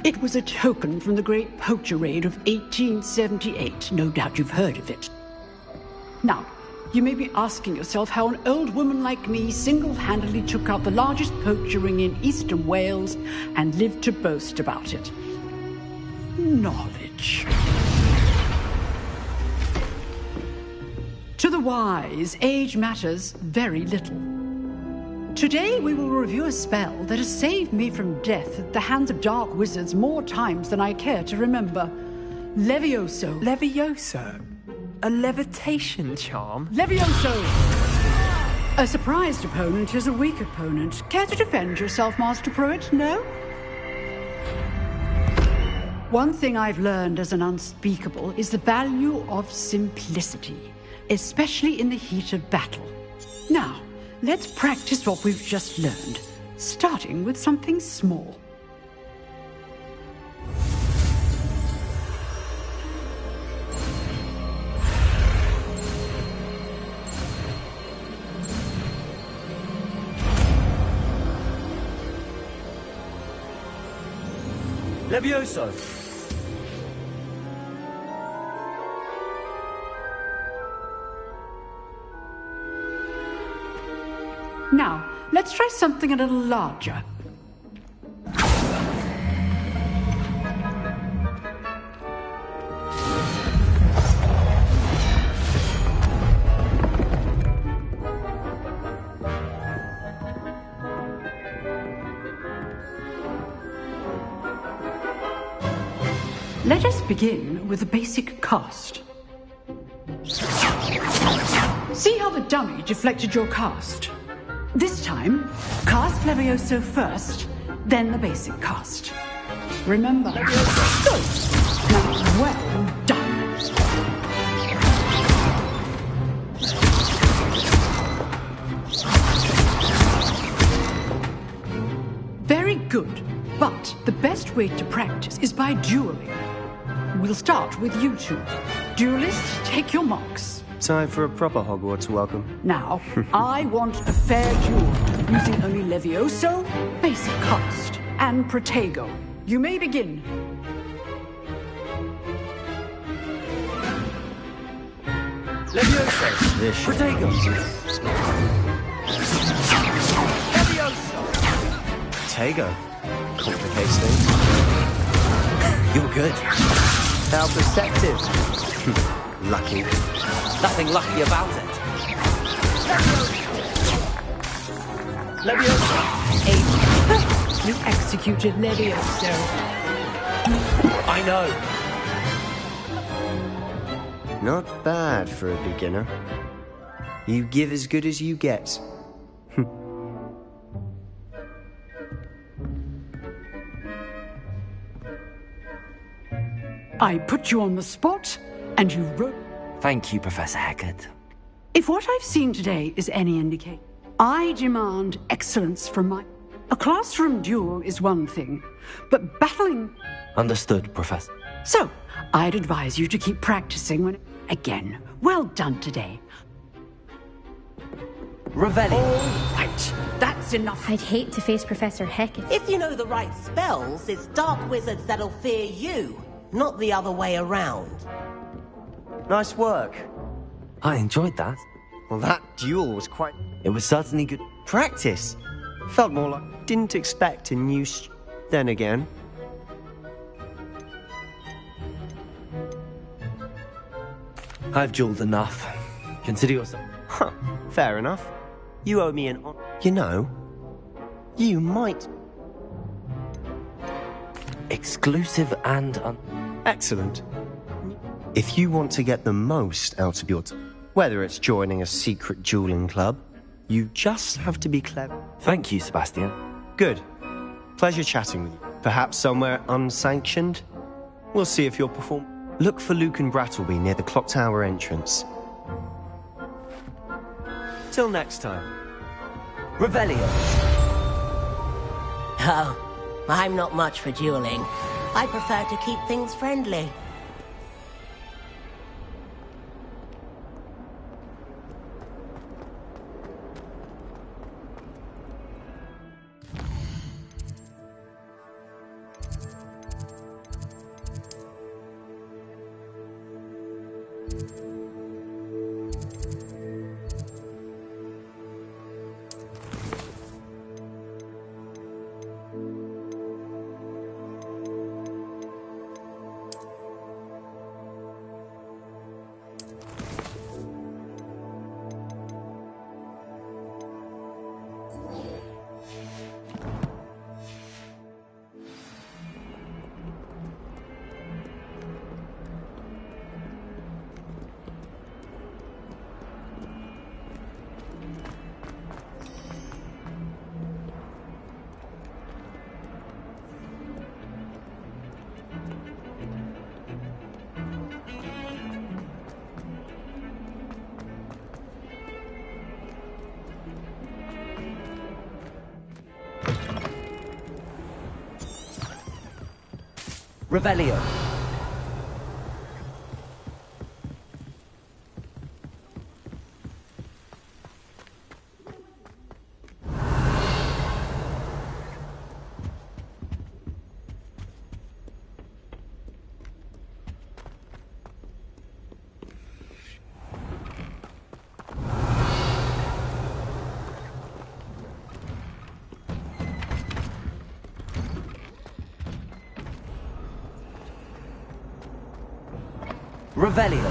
It was a token from the Great Poacher Raid of 1878. No doubt you've heard of it. Now, you may be asking yourself how an old woman like me single-handedly took out the largest poacher ring in eastern Wales and lived to boast about it. Knowledge. teach. To the wise, age matters very little. Today we will review a spell that has saved me from death at the hands of dark wizards more times than I care to remember. Levioso. Levioso? A levitation charm? Levioso! A surprised opponent is a weak opponent. Care to defend yourself, Master Pruitt? No? One thing I've learned as an unspeakable is the value of simplicity, especially in the heat of battle. Now, let's practice what we've just learned, starting with something small. Levioso! Now, let's try something a little larger. Let us begin with a basic cast. See how the dummy deflected your cast? This time, cast Levioso first, then the basic cast. Remember, good. Now, well done. Very good, but the best way to practice is by dueling. We'll start with you two. Duelists, take your marks. Time for a proper Hogwarts welcome. Now, I want a fair duel, using only Levioso, basic cast, and Protego. You may begin. Levioso! This Protego! Levioso! Protego. Complicates things. You're good. How perceptive. Lucky. Nothing lucky about it. Levioso! You executed Levioso. I know. Not bad for a beginner. You give as good as you get. I put you on the spot, and you wrote... Thank you, Professor Hecat. If what I've seen today is any indication, I demand excellence from my... A classroom duel is one thing, but battling... Understood, Professor. So, I'd advise you to keep practicing when... Again, well done today. Revelio. Oh. Right, that's enough. I'd hate to face Professor Hecat. If you know the right spells, it's dark wizards that'll fear you, not the other way around. Nice work. I enjoyed that. Well, that duel was quite... It was certainly good. Practice. Felt more like... Didn't expect a new... Then again... I've dueled enough. Consider yourself... Huh. Fair enough. You owe me an... You know... You might... Exclusive and... Excellent. If you want to get the most out of your time, whether it's joining a secret dueling club, you just have to be clever. Thank you, Sebastian. Good. Pleasure chatting with you. Perhaps somewhere unsanctioned? We'll see if you'll perform. Look for Luke and Brattleby near the clock tower entrance. Till next time. Revelio. Oh, I'm not much for dueling. I prefer to keep things friendly. Revelio. Revelio.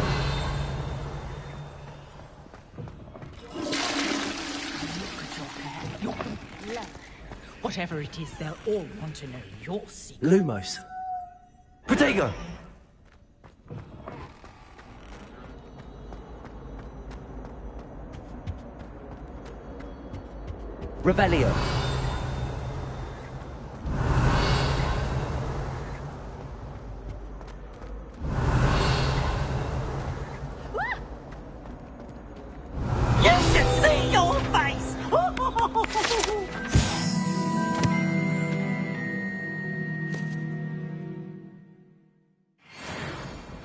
Whatever it is, they'll all want to know your secret. Lumos. Protego! Revelio. You should see your face!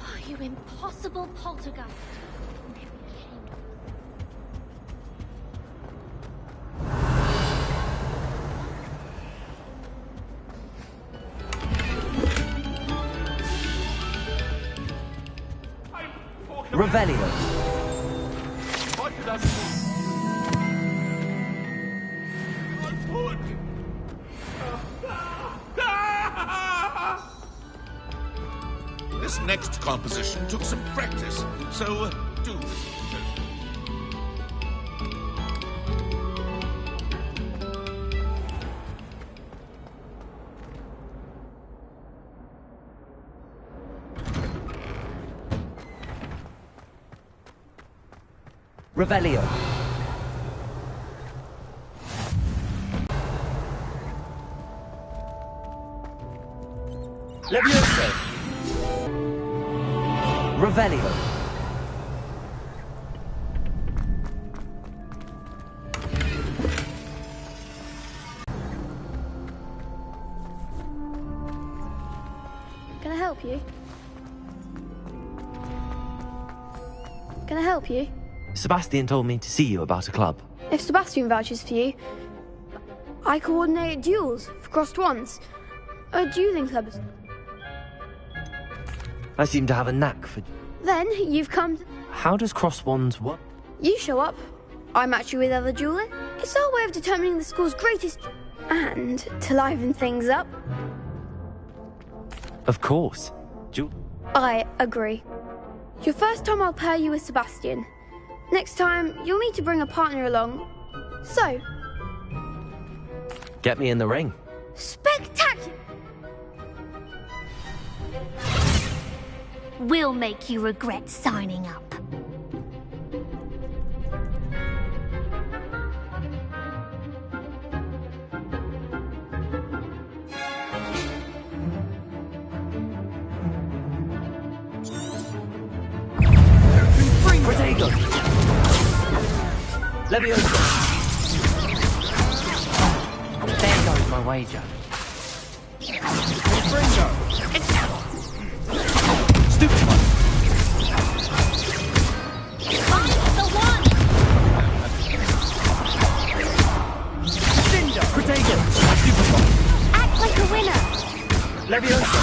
Oh, you impossible poltergeist. Revelio. This next composition took some practice, so do listen closely. Revelio. Levioso. Revelio. Can I help you? Can I help you? Sebastian told me to see you about a club. If Sebastian vouches for you, I coordinate duels for crossed wands. A dueling club. I seem to have a knack for... Then you've come. How does cross wands work? You show up. I match you with other jewelers. It's our way of determining the school's greatest. And to liven things up. Of course. I agree. Your first time I'll pair you with Sebastian. Next time, you'll need to bring a partner along. So... Get me in the ring. Spectacular! We'll make you regret signing up. Protego. Levioso. There goes my wager. Stupid one. Protego. Stupid one. Act like a winner. Levioso.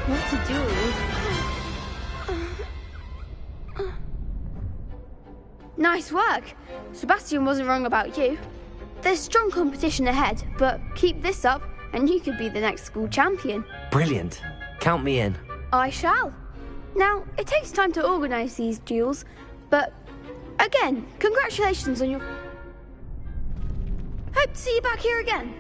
What to do? Nice work. Sebastian wasn't wrong about you. There's strong competition ahead, but keep this up and you could be the next school champion. Brilliant. Count me in. I shall. Now, it takes time to organise these duels, but again, congratulations on your... Hope to see you back here again.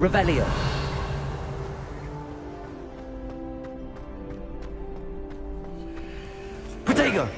Revelio. Protego.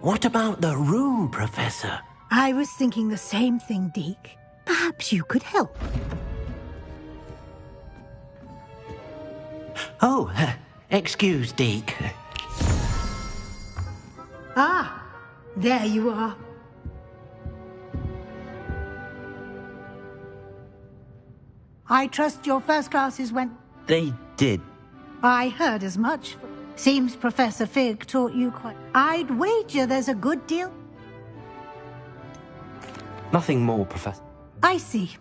What about the room, Professor? I was thinking the same thing, Deke. Perhaps you could help. Oh, excuse, Deke. Ah, there you are. I trust your first classes went... They did. I heard as much. Seems Professor Fig taught you quite... I'd wager there's a good deal... Nothing more, Professor. I see.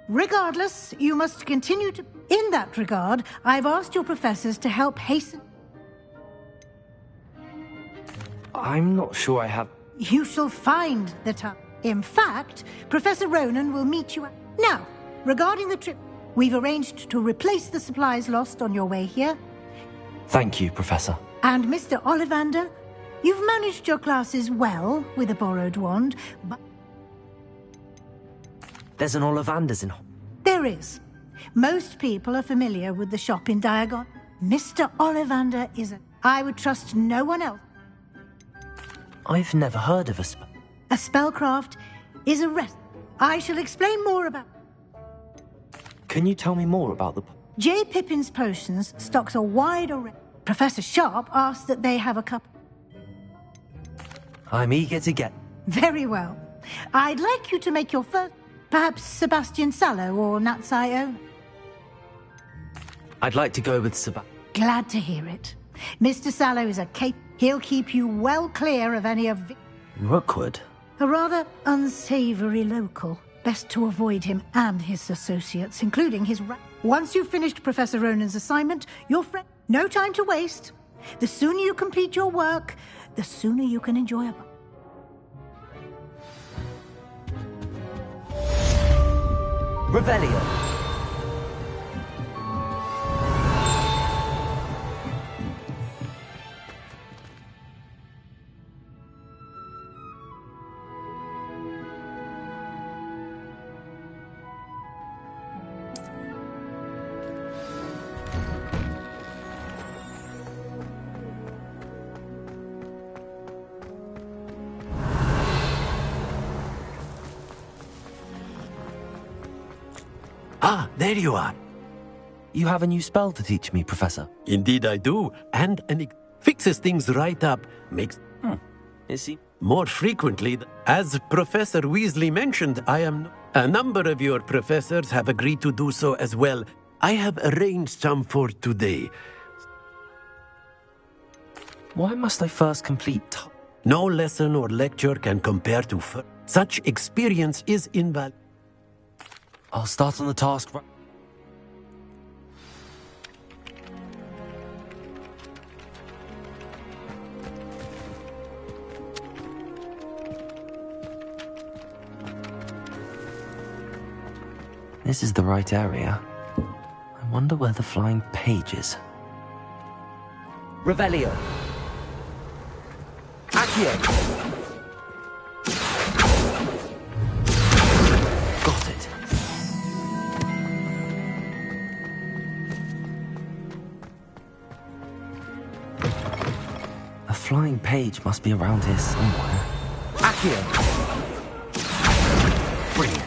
Regardless, you must continue to... In that regard, I've asked your professors to help hasten... I'm not sure I have... You shall find the time. In fact, Professor Ronan will meet you at... Now, regarding the trip, we've arranged to replace the supplies lost on your way here. Thank you, Professor. And Mr. Ollivander, you've managed your classes well with a borrowed wand, but... There's an Ollivander's in... There is. Most people are familiar with the shop in Diagon. Mr. Ollivander is a... I would trust no one else. I've never heard of A spellcraft is a rest. I shall explain more about... Can you tell me more about the... J. Pippin's Potions stocks a wide array. Professor Sharp asked that they have a cup. I'm eager to get... Very well. I'd like you to make your first... Perhaps Sebastian Sallow or Natsai Own. I'd like to go with Sebastian. Glad to hear it. Mr. Sallow is a cape. He'll keep you well clear of any of... Rookwood? A rather unsavory local. Best to avoid him and his associates, including his... Once you've finished Professor Ronan's assignment, your friend... No time to waste. The sooner you complete your work, the sooner you can enjoy a... Revelio. Ah, there you are. You have a new spell to teach me, Professor. Indeed I do. And it fixes things right up. Makes... Is he? More frequently. As Professor Weasley mentioned, a number of your professors have agreed to do so as well. I have arranged some for today. Why must I first complete... No lesson or lecture can compare to... Such experience is invaluable. I'll start on the task right... This is the right area. I wonder where the flying page is. Revelio. Accio. Got it. flying page must be around here somewhere. Accio! Brilliant.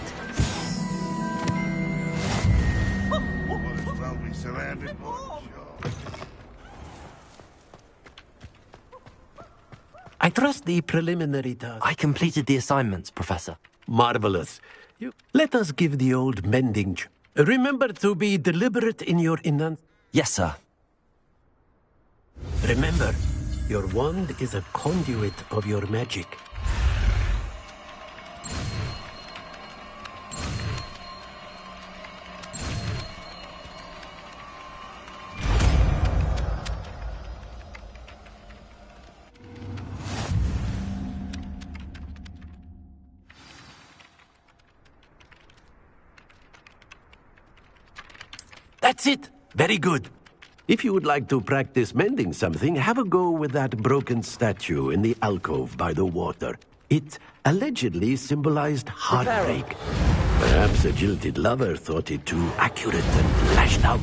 I trust the preliminary task. I completed the assignments, Professor. Marvelous. Let us give the old mending. Remember to be deliberate in your Yes, sir. Remember, your wand is a conduit of your magic. That's it. Very good. If you would like to practice mending something, have a go with that broken statue in the alcove by the water. It allegedly symbolized heartbreak. Perhaps a jilted lover thought it too accurate and lashed out.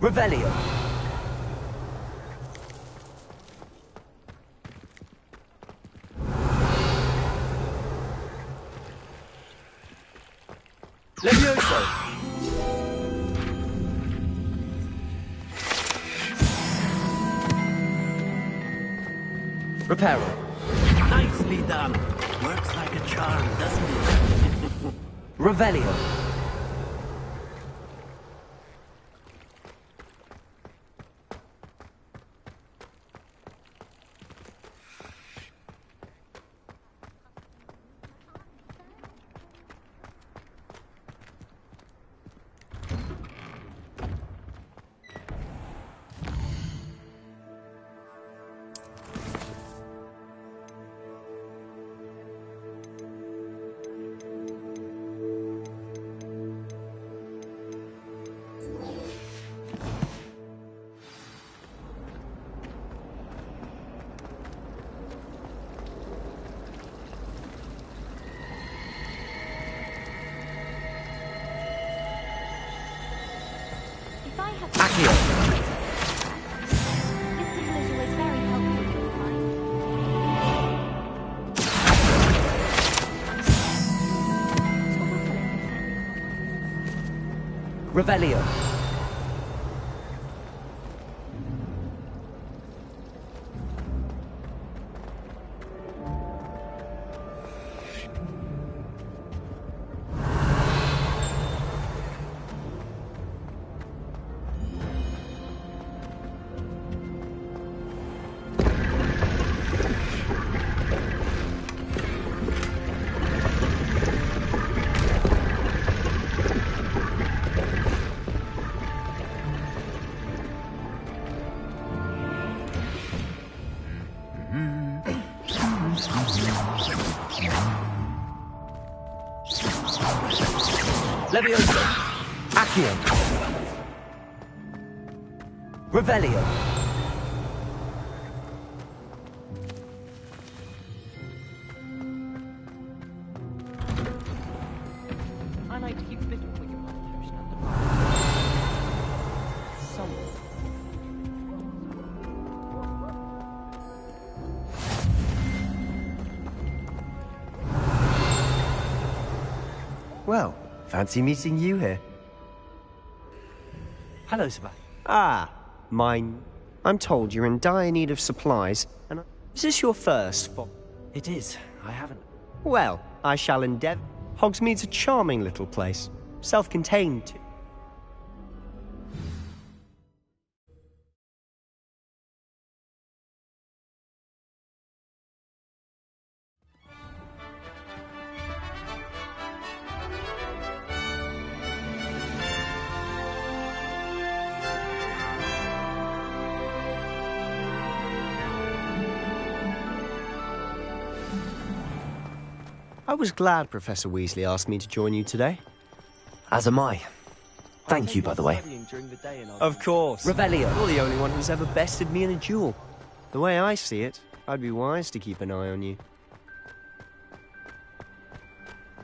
Revelio. Levioso. Reparo. Nicely done. Works like a charm, doesn't it? Revelio. Revelio. Levioso. Accio. Revelio. I like to keep fit with your understand. Well, fancy meeting you here. Hello, Sebastian. Ah, mine. I'm told you're in dire need of supplies, and is this your first It is. I haven't. Well, I shall endeavour. Hogsmeade's a charming little place. Self-contained, too. I was glad Professor Weasley asked me to join you today. As am I. Thank you, by the way. Of course. Revelio. You're the only one who's ever bested me in a duel. The way I see it, I'd be wise to keep an eye on you.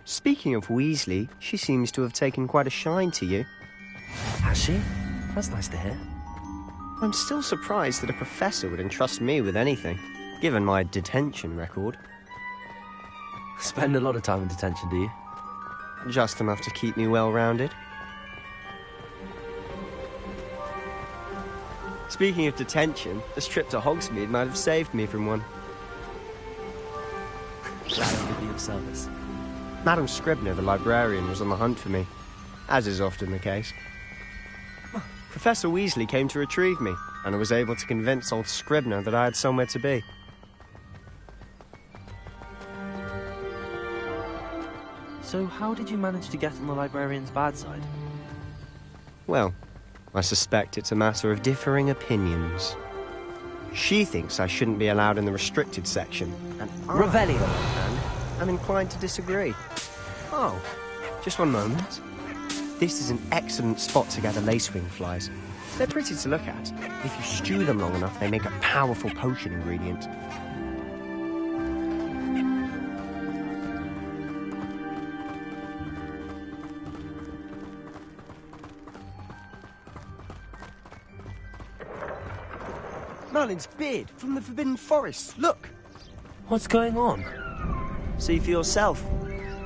Speaking of Weasley, she seems to have taken quite a shine to you. Has she? That's nice to hear. I'm still surprised that a professor would entrust me with anything, given my detention record. Spend a lot of time in detention, do you? Just enough to keep me well-rounded. Speaking of detention, this trip to Hogsmeade might have saved me from one. Glad I could be of service. Madam Scribner, the librarian, was on the hunt for me, as is often the case. Professor Weasley came to retrieve me, and I was able to convince old Scribner that I had somewhere to be. So how did you manage to get on the librarian's bad side? Well, I suspect it's a matter of differing opinions. She thinks I shouldn't be allowed in the restricted section, and I, on the other hand, am inclined to disagree. Oh, just one moment. This is an excellent spot to gather lacewing flies. They're pretty to look at. If you stew them long enough, they make a powerful potion ingredient. Merlin's beard from the Forbidden Forest. Look! What's going on? See for yourself.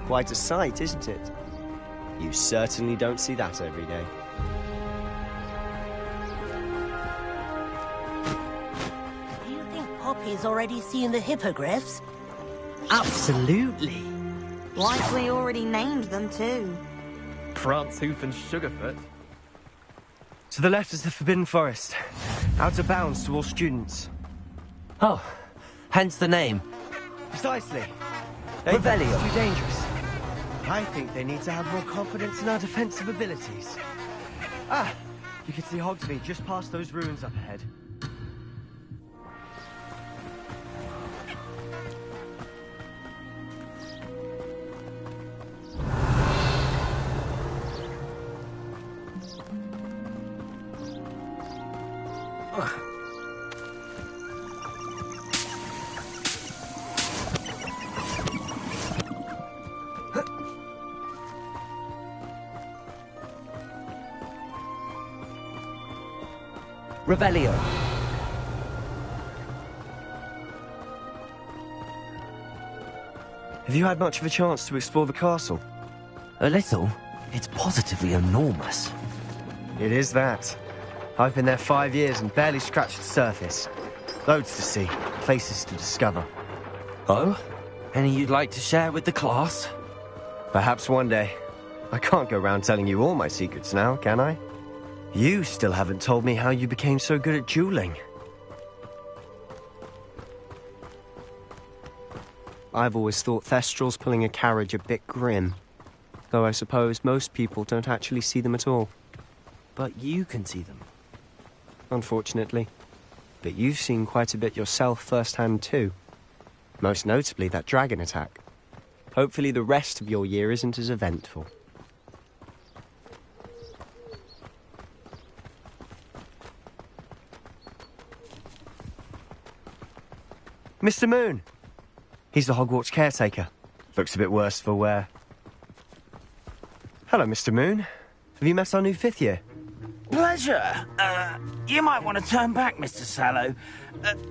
Quite a sight, isn't it? You certainly don't see that every day. Do you think Poppy's already seen the hippogriffs? Absolutely. Like we already named them too. Prancehoof and Sugarfoot. To the left is the Forbidden Forest. Out of bounds to all students. Oh, hence the name. Precisely. Revelio. Too dangerous. I think they need to have more confidence in our defensive abilities. Ah, you can see Hogsmeade just past those ruins up ahead. Revelio. Have you had much of a chance to explore the castle? A little. It's positively enormous. It is that. I've been there 5 years and barely scratched the surface. Loads to see, places to discover. Oh? Any you'd like to share with the class? Perhaps one day. I can't go around telling you all my secrets now, can I? You still haven't told me how you became so good at dueling. I've always thought Thestrals pulling a carriage a bit grim. Though I suppose most people don't actually see them at all. But you can see them. Unfortunately. But you've seen quite a bit yourself firsthand too. Most notably that dragon attack. Hopefully the rest of your year isn't as eventful. Mr. Moon! He's the Hogwarts caretaker. Looks a bit worse for wear. Hello, Mr. Moon. Have you met our new 5th year? Pleasure. You might want to turn back, Mr. Sallow.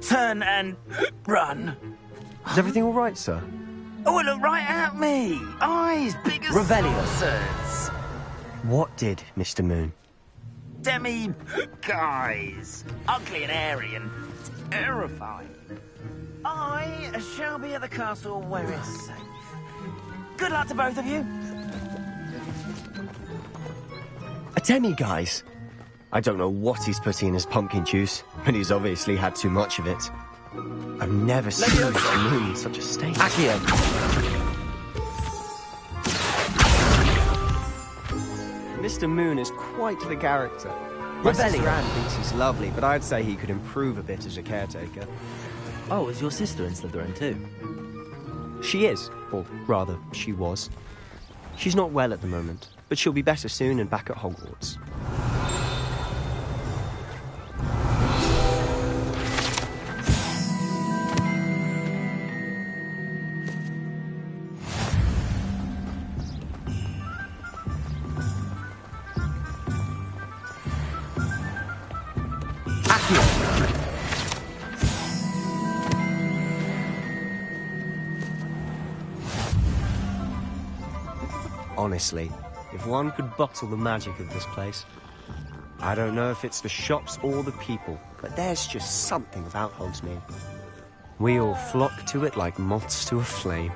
Turn and run. Is everything all right, sir? Oh, look right at me. Eyes big as Revelio. saucers. What did, Mr. Moon? Demi-guys. Ugly and airy and terrifying. I shall be at the castle where it's safe. Good luck to both of you. A demi-guise? I don't know what he's putting in his pumpkin juice, but he's obviously had too much of it. I've never seen Mr. Moon in such a state. Accio. Mr. Moon is quite the character. My sister Anne thinks he's lovely, but I'd say he could improve a bit as a caretaker. Oh, is your sister in Slytherin too? She is, or rather, she was. She's not well at the moment. but she'll be better soon and back at Hogwarts. Honestly, if one could bottle the magic of this place. I don't know if it's the shops or the people, but there's just something about Hogsmeade. We all flock to it like moths to a flame.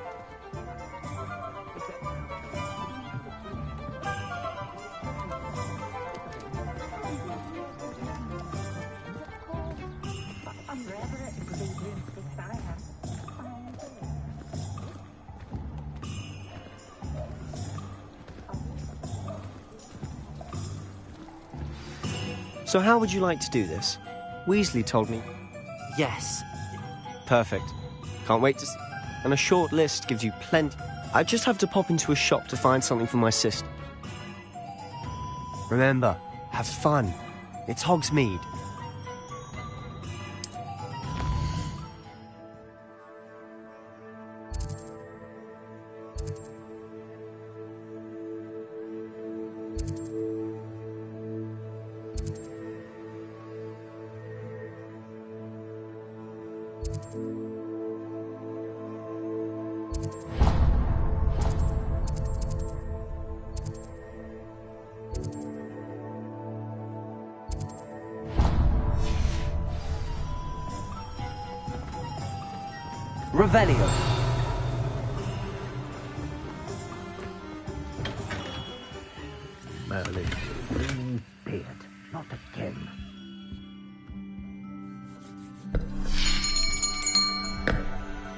So how would you like to do this? Weasley told me. Yes. Perfect. Can't wait to And a short list gives you plenty. I just have to pop into a shop to find something for my sister. Remember, have fun. It's Hogsmeade. Revelio. Merlin, green beard, not again.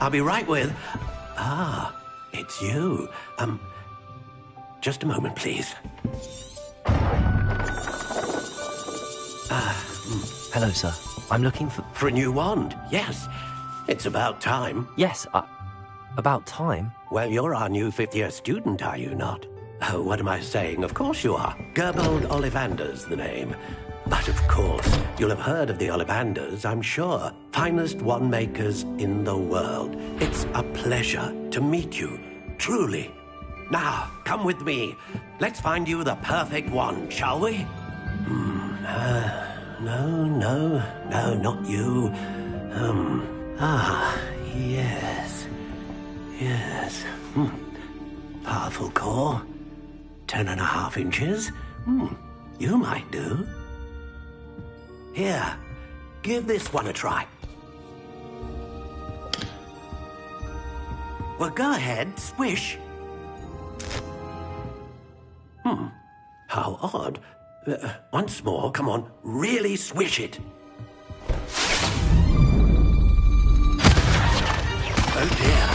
I'll be right with... Ah, it's you. Just a moment, please. Hello, sir. I'm looking for... For a new wand, yes. It's about time. Yes, about time? Well, you're our new fifth-year student, are you not? Oh, what am I saying? Of course you are. Gerbold Ollivander's the name. But of course, you'll have heard of the Ollivanders, I'm sure. Finest wand makers in the world. It's a pleasure to meet you, truly. Now, come with me. Let's find you the perfect wand, shall we? No, not you. Yes. Powerful core. 10.5 inches. You might do. Here, give this one a try. Well, go ahead, swish. How odd. Once more, come on, really swish it. Oh dear.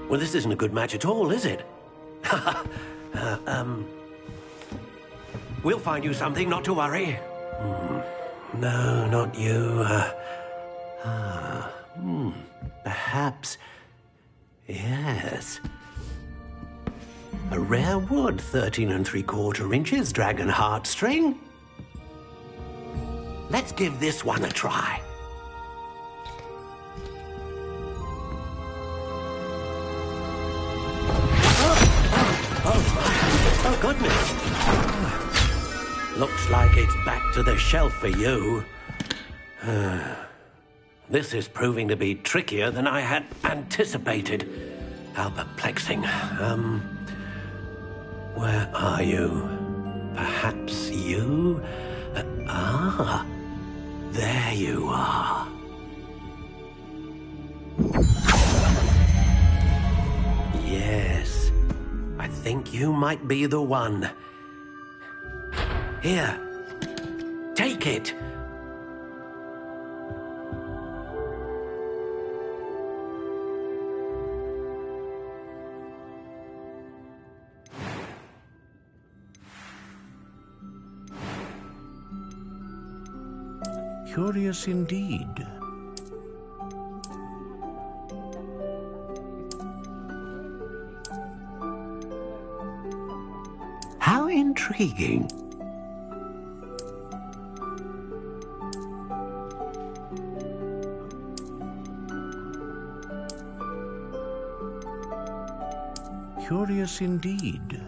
Well, this isn't a good match at all, is it? We'll find you something, not to worry. No, not you. Perhaps... Yes. A rare wood, 13 3/4 inches, dragon heartstring. Let's give this one a try. Oh, goodness. Looks like it's back to the shelf for you. This is proving to be trickier than I had anticipated. How perplexing. Where are you? Perhaps you? There you are. Yes, I think you might be the one. Here, take it. Curious indeed. intriguing. Curious indeed.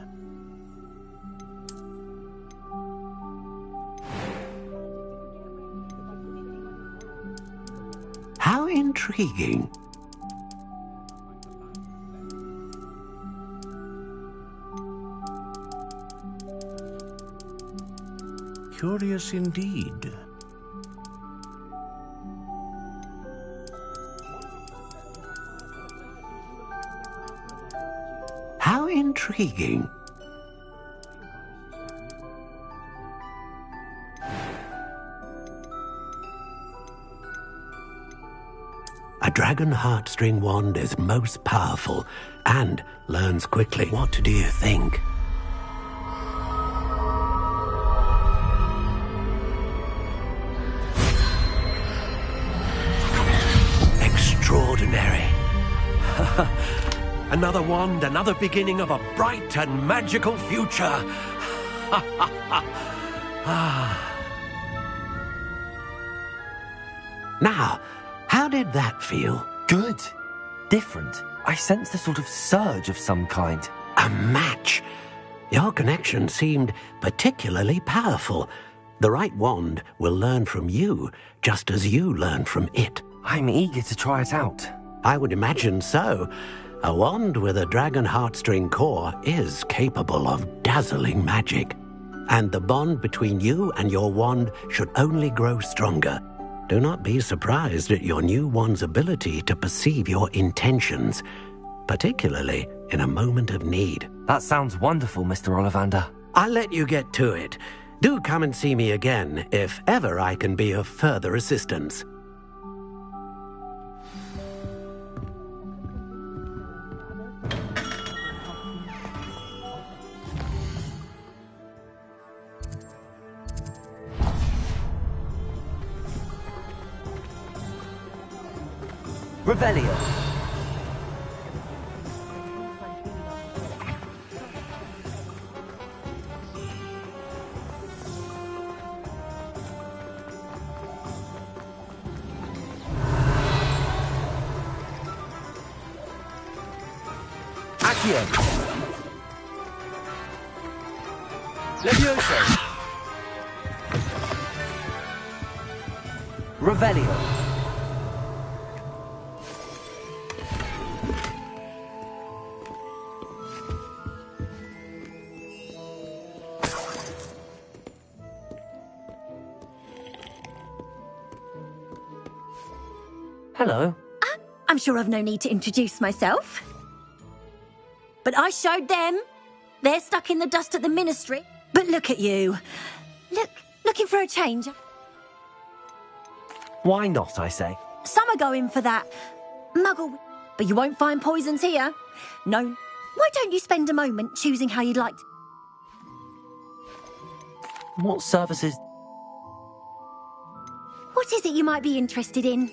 How intriguing. Curious indeed. How intriguing. A dragon heartstring wand is most powerful and learns quickly. What do you think? Extraordinary. Another wand, another beginning of a bright and magical future. Now, how did that feel? Good. Different. I sensed a sort of surge of some kind. A match. Your connection seemed particularly powerful. The right wand will learn from you, just as you learn from it. I'm eager to try it out. I would imagine so. A wand with a dragon heartstring core is capable of dazzling magic. And the bond between you and your wand should only grow stronger. Do not be surprised at your new wand's ability to perceive your intentions, particularly in a moment of need. That sounds wonderful, Mr. Ollivander. I'll let you get to it. Do come and see me again if ever I can be of further assistance. Revelio. Accio. Levioso. Revelio. Hello. I'm sure I've no need to introduce myself. But I showed them. They're stuck in the dust at the ministry. But look at you. Looking for a change. Why not, I say? Some are going for that muggle, but you won't find poisons here. No. Why don't you spend a moment choosing how you'd like to... What services? What is it you might be interested in?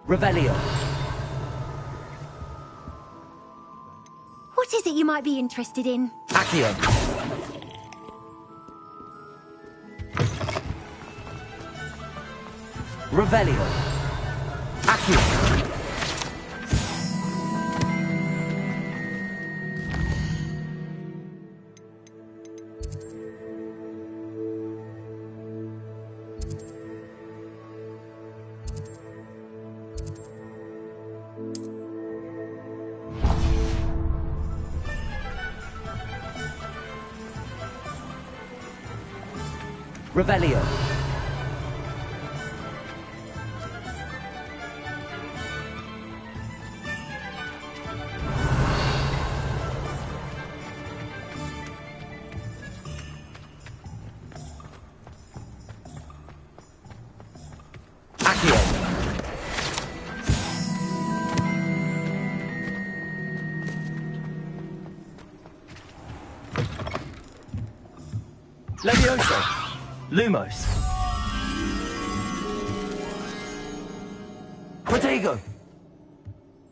Revelio. What is it you might be interested in? Accio. Revelio. Accio. Revelio. Accio. Levioso. Lumos. Protego.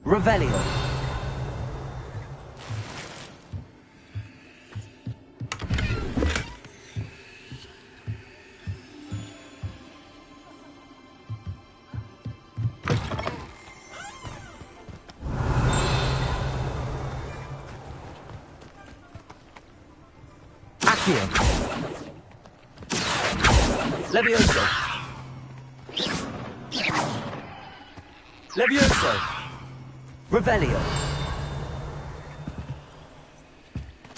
Revelio. Accio. Levioso. Levioso. Revelio.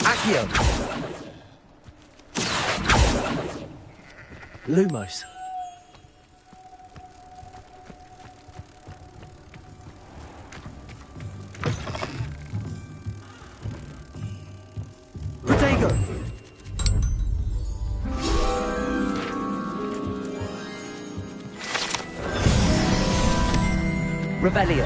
Accio. Lumos. Protego. Revelio.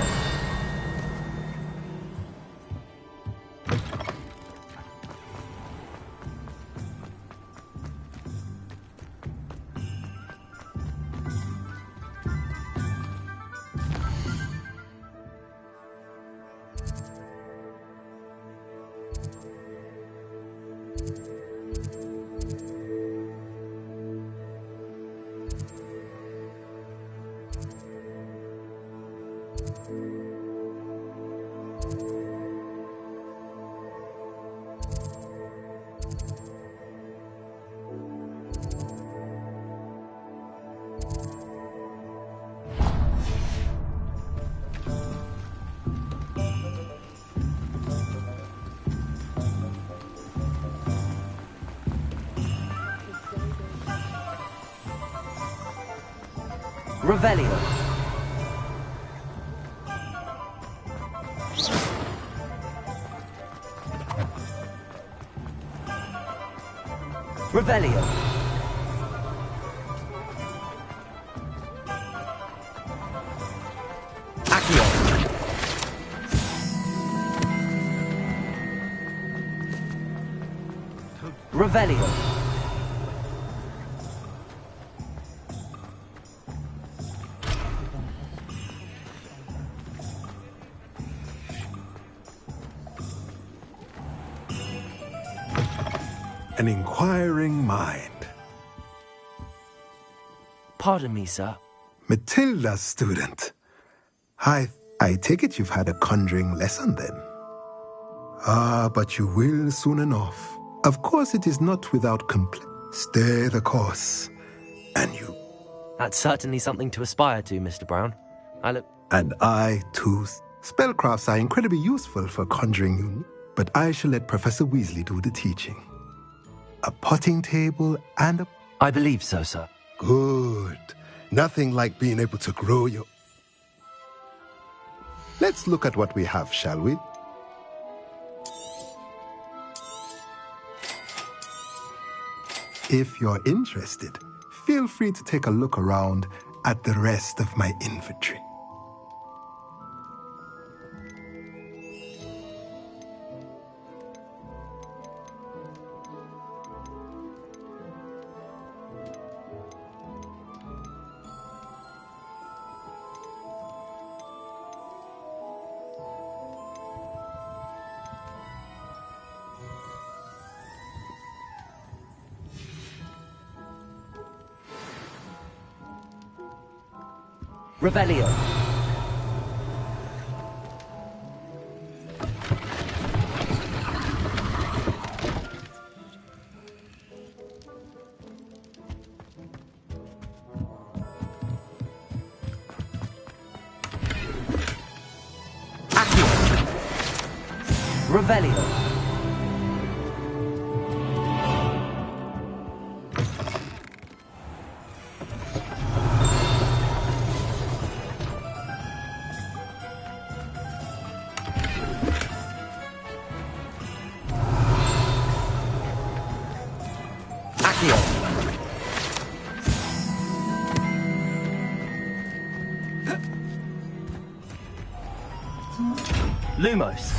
Revelio. Revelio. Accio. Revelio. An inquiring mind. Pardon me, sir. Matilda's student. I take it you've had a conjuring lesson then. Ah, but you will soon enough. Of course it is not without Stay the course. And you. That's certainly something to aspire to, Mr. Brown. And I, too. Spellcrafts are incredibly useful for conjuring you, but I shall let Professor Weasley do the teaching. A potting table and a... I believe so, sir. Good. Nothing like being able to grow your... Let's look at what we have, shall we? If you're interested, feel free to take a look around at the rest of my inventory. Revelio. Revelio. Accio. Lumos.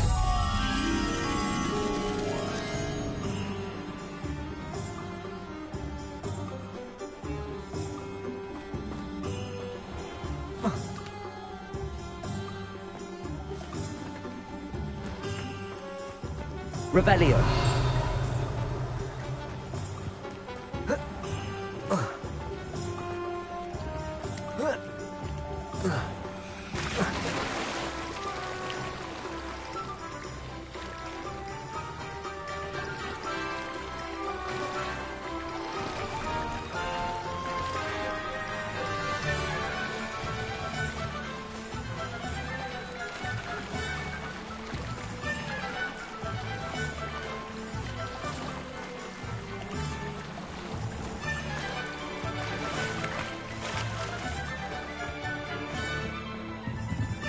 Revelio.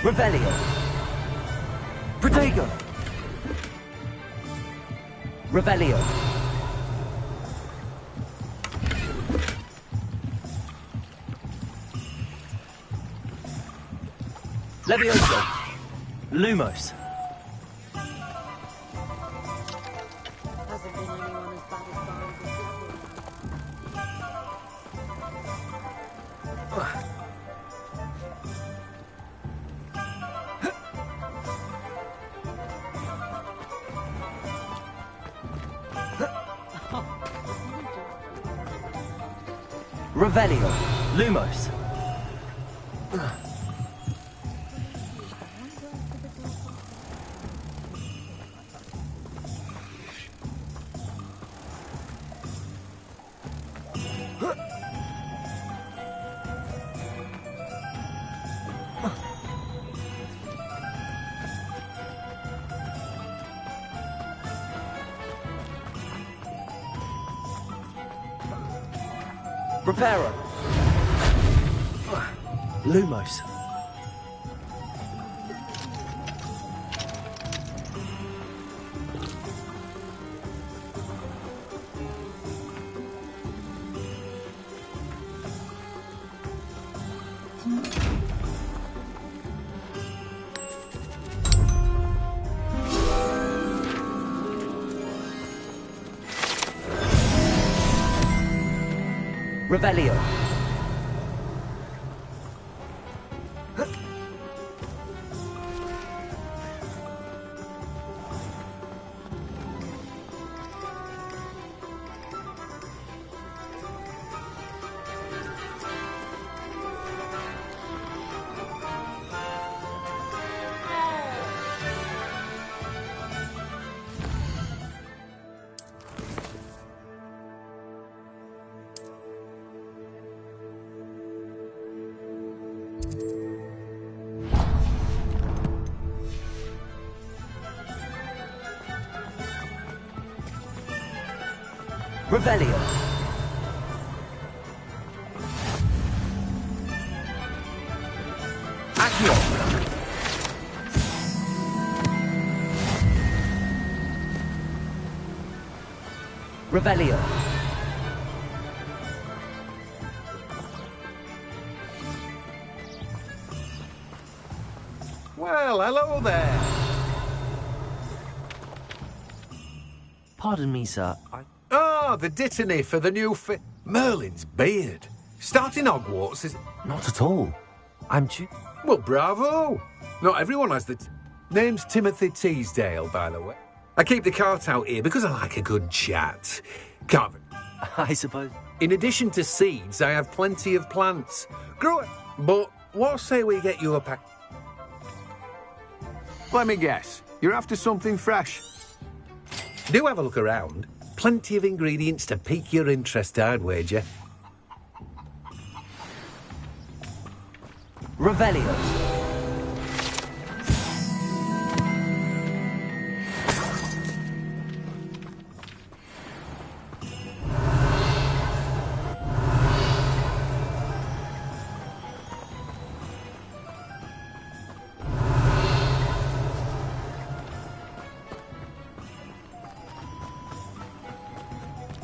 Revelio. Protego. Revelio. Levioso. Lumos. Revelio. Lumos. Reparo. Lumos. Revelio. Revelio. Accio. Revelio. Well, hello there. Pardon me, sir. Ah, the dittany for the new Merlin's beard. Starting Hogwarts is... Not at all. I'm Well, bravo. Not everyone has the... Name's Timothy Teasdale, by the way. I keep the cart out here because I like a good chat. Can't... I suppose. In addition to seeds, I have plenty of plants. Grow it, but what say we get you a pack? Let me guess. You're after something fresh. Do have a look around. Plenty of ingredients to pique your interest, I'd wager. Revelio.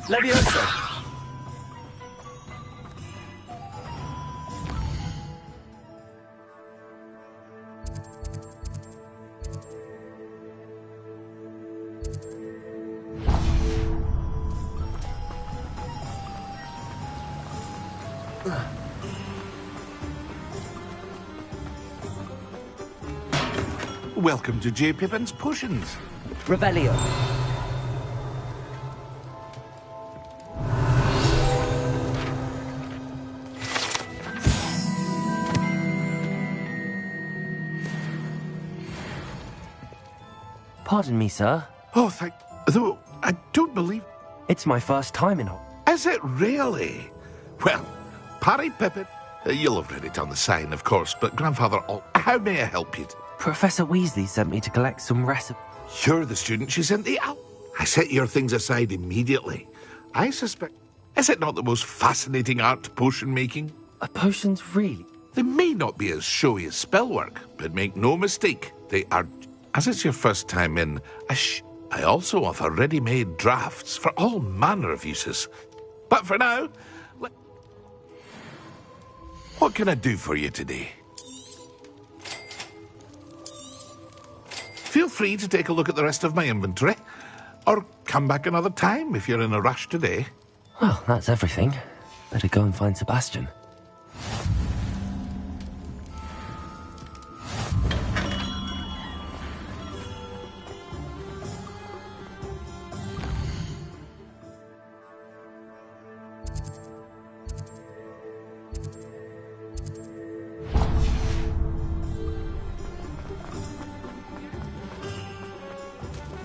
Levioso. Welcome to J. Pippin's Potions. Revelio. Pardon me, sir. Oh, though, I don't believe... It's my first time in... Is it really? Well, Parry Pippin... you'll have read it on the sign, of course, but Grandfather... How may I help you? Professor Weasley sent me to collect some recipes. You're the student she sent the... I set your things aside immediately. I suspect... Is it not the most fascinating art, potion making? Potions, really? They may not be as showy as spellwork, but make no mistake, they are... As it's your first time in, I also offer ready-made drafts for all manner of uses. But for now, what can I do for you today? Feel free to take a look at the rest of my inventory, or come back another time if you're in a rush today. Well, that's everything. Better go and find Sebastian.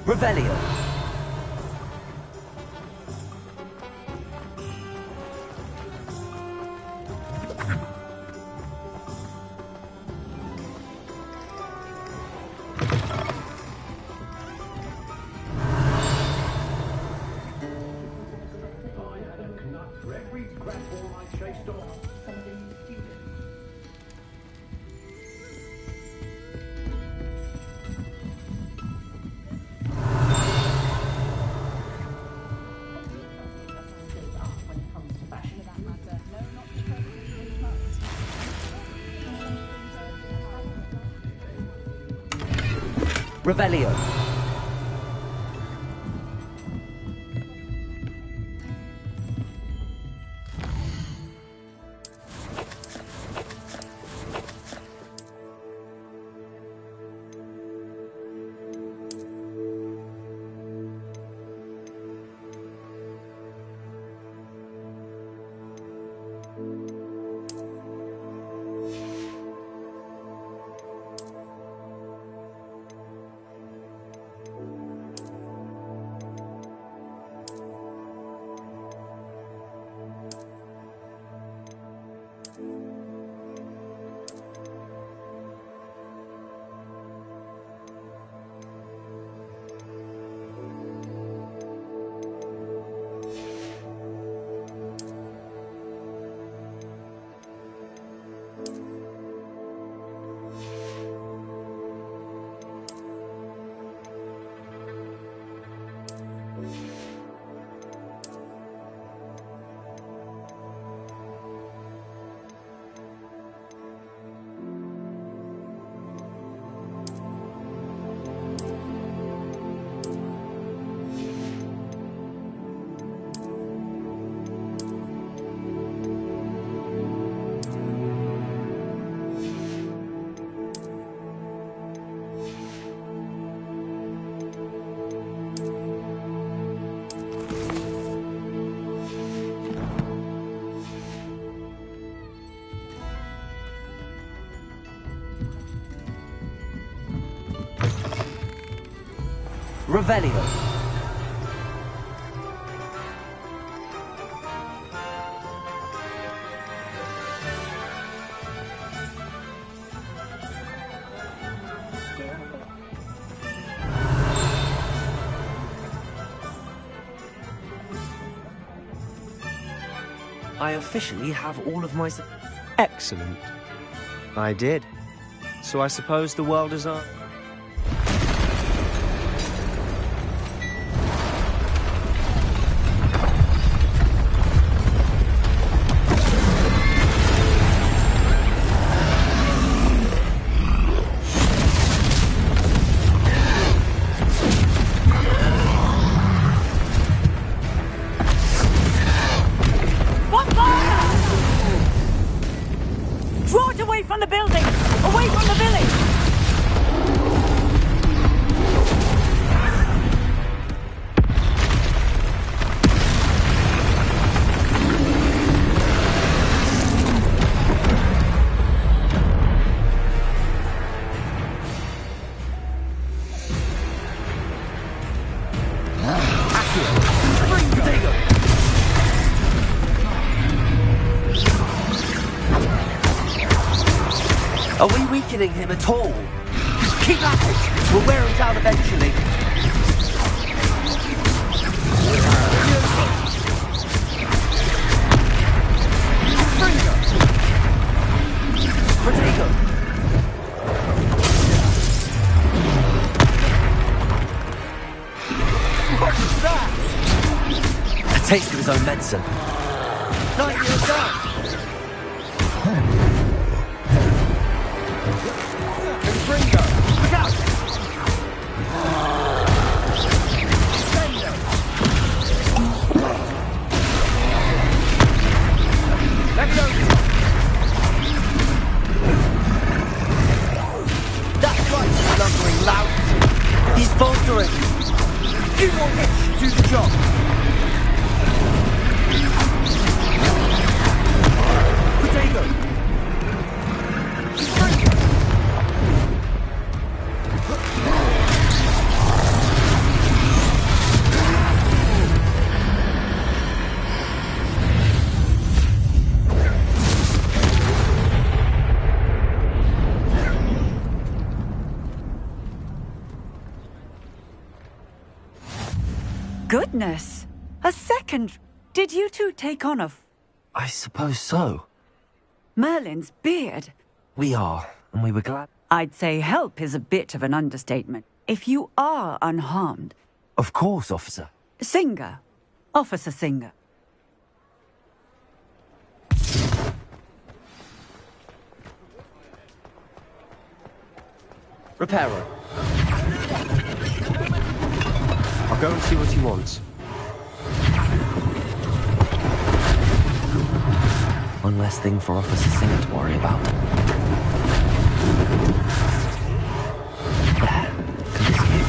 Revelio. Revelio. Revelio. I officially have all of my... Excellent. I did. So I suppose the world is our... Are we weakening him at all? Keep at it! We'll wear him down eventually. Protego! What's that? A taste of his own medicine. 9 years down! That's right, slumbering lout. He's faltering. You want it to do the job. Potato. Goodness! A second! Did you two take on I suppose so. Merlin's beard? We are, and we were glad. I'd say help is a bit of an understatement. If you are unharmed... Of course, officer. Singer. Officer Singer. Reparo. I'll go and see what he wants. One less thing for Officer Singer to worry about. There. Good as you.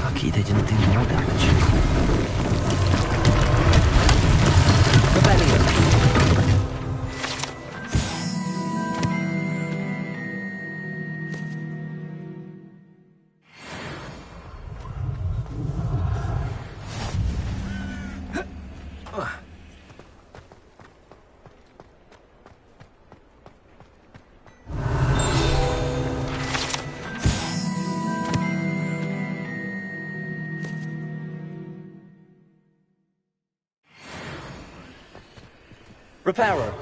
Lucky they didn't do more damage. Rebellion. Reparo.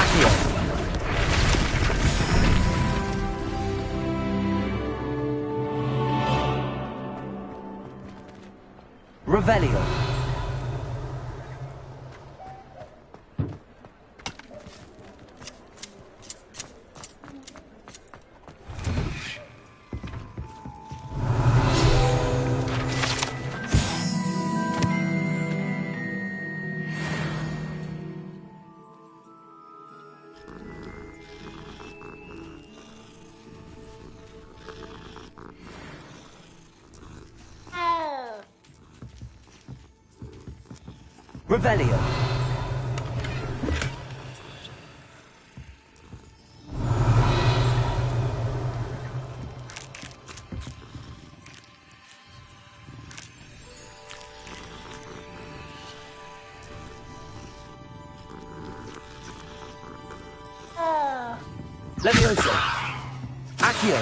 Accio. Revelio. Revelio. Leviosa! Accio!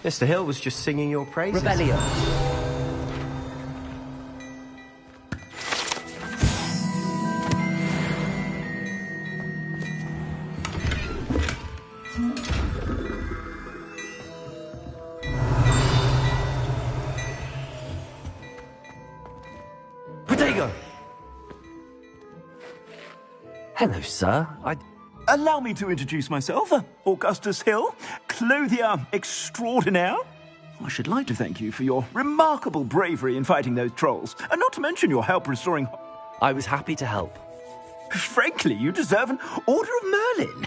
Mr. Hill was just singing your praises. Rebellion! Hello, sir. Allow me to introduce myself, Augustus Hill, clothier extraordinaire. I should like to thank you for your remarkable bravery in fighting those trolls, and not to mention your help restoring... I was happy to help. Frankly, you deserve an Order of Merlin.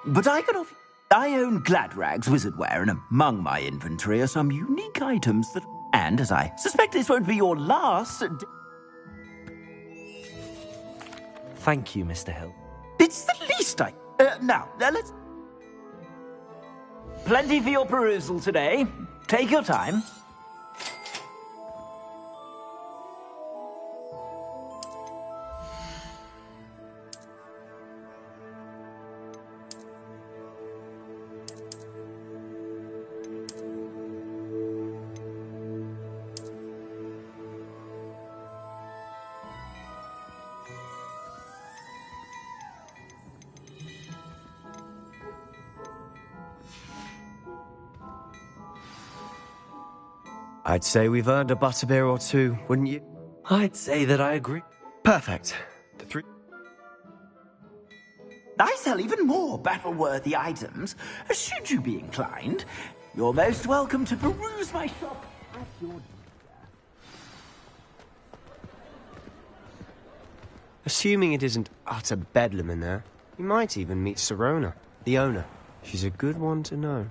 But I can offer... I own Gladrag's wizardware, and among my inventory are some unique items that... And, as I suspect this won't be your last... Thank you, Mr. Hill. It's the least I... now, let's... Plenty for your perusal today. Take your time. I'd say we've earned a butterbeer or two, wouldn't you? I'd say that I agree. Perfect. I sell even more battle-worthy items. Should you be inclined, you're most welcome to peruse my shop at your leisure. Assuming it isn't utter bedlam in there, you might even meet Sirona, the owner. She's a good one to know.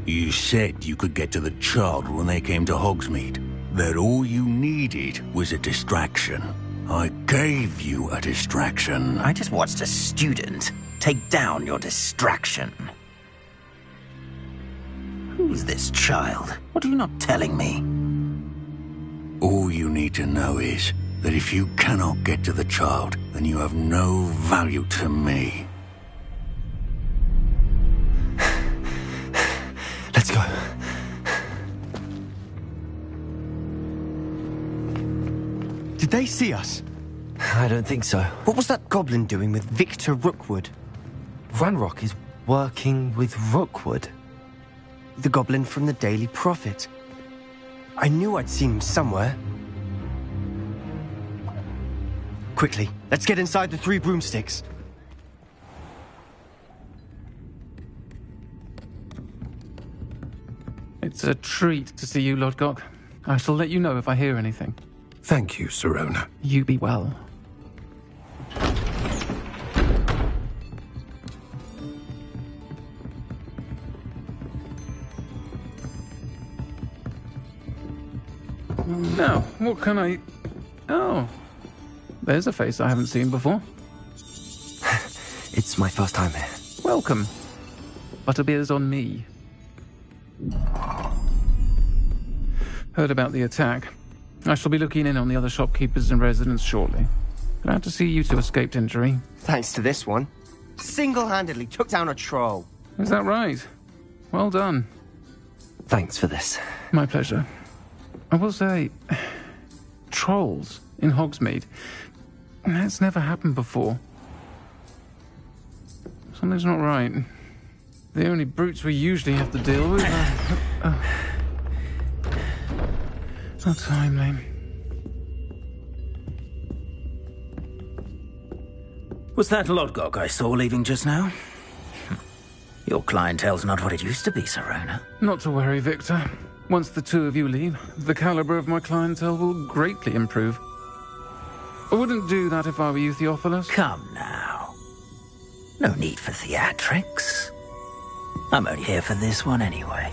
You said you could get to the child when they came to Hogsmeade. That all you needed was a distraction. I gave you a distraction. I just watched a student take down your distraction. Who's this child? What are you not telling me? All you need to know is that if you cannot get to the child, then you have no value to me. Let's go. Did they see us? I don't think so. What was that goblin doing with Victor Rookwood? Ranrock is working with Rookwood. The goblin from the Daily Prophet. I knew I'd seen him somewhere. Quickly, let's get inside the Three Broomsticks. It's a treat to see you, Lodgok. I shall let you know if I hear anything. Thank you, Sirona. You be well. Now, what can I... Oh, there's a face I haven't seen before. It's my first time here. Welcome. Butterbeer's on me. Heard about the attack. I shall be looking in on the other shopkeepers and residents shortly. Glad to see you two escaped injury. Thanks to this one. Single-handedly took down a troll. Is that right? Well done. Thanks for this. My pleasure. I will say, trolls in Hogsmeade. That's never happened before. Something's not right. The only brutes we usually have to deal with are... How timely. Was that Lodgok I saw leaving just now? Your clientele's not what it used to be, Sirona. Not to worry, Victor. Once the two of you leave, the caliber of my clientele will greatly improve. I wouldn't do that if I were you, Theophilus. Come now. No need for theatrics. I'm only here for this one anyway.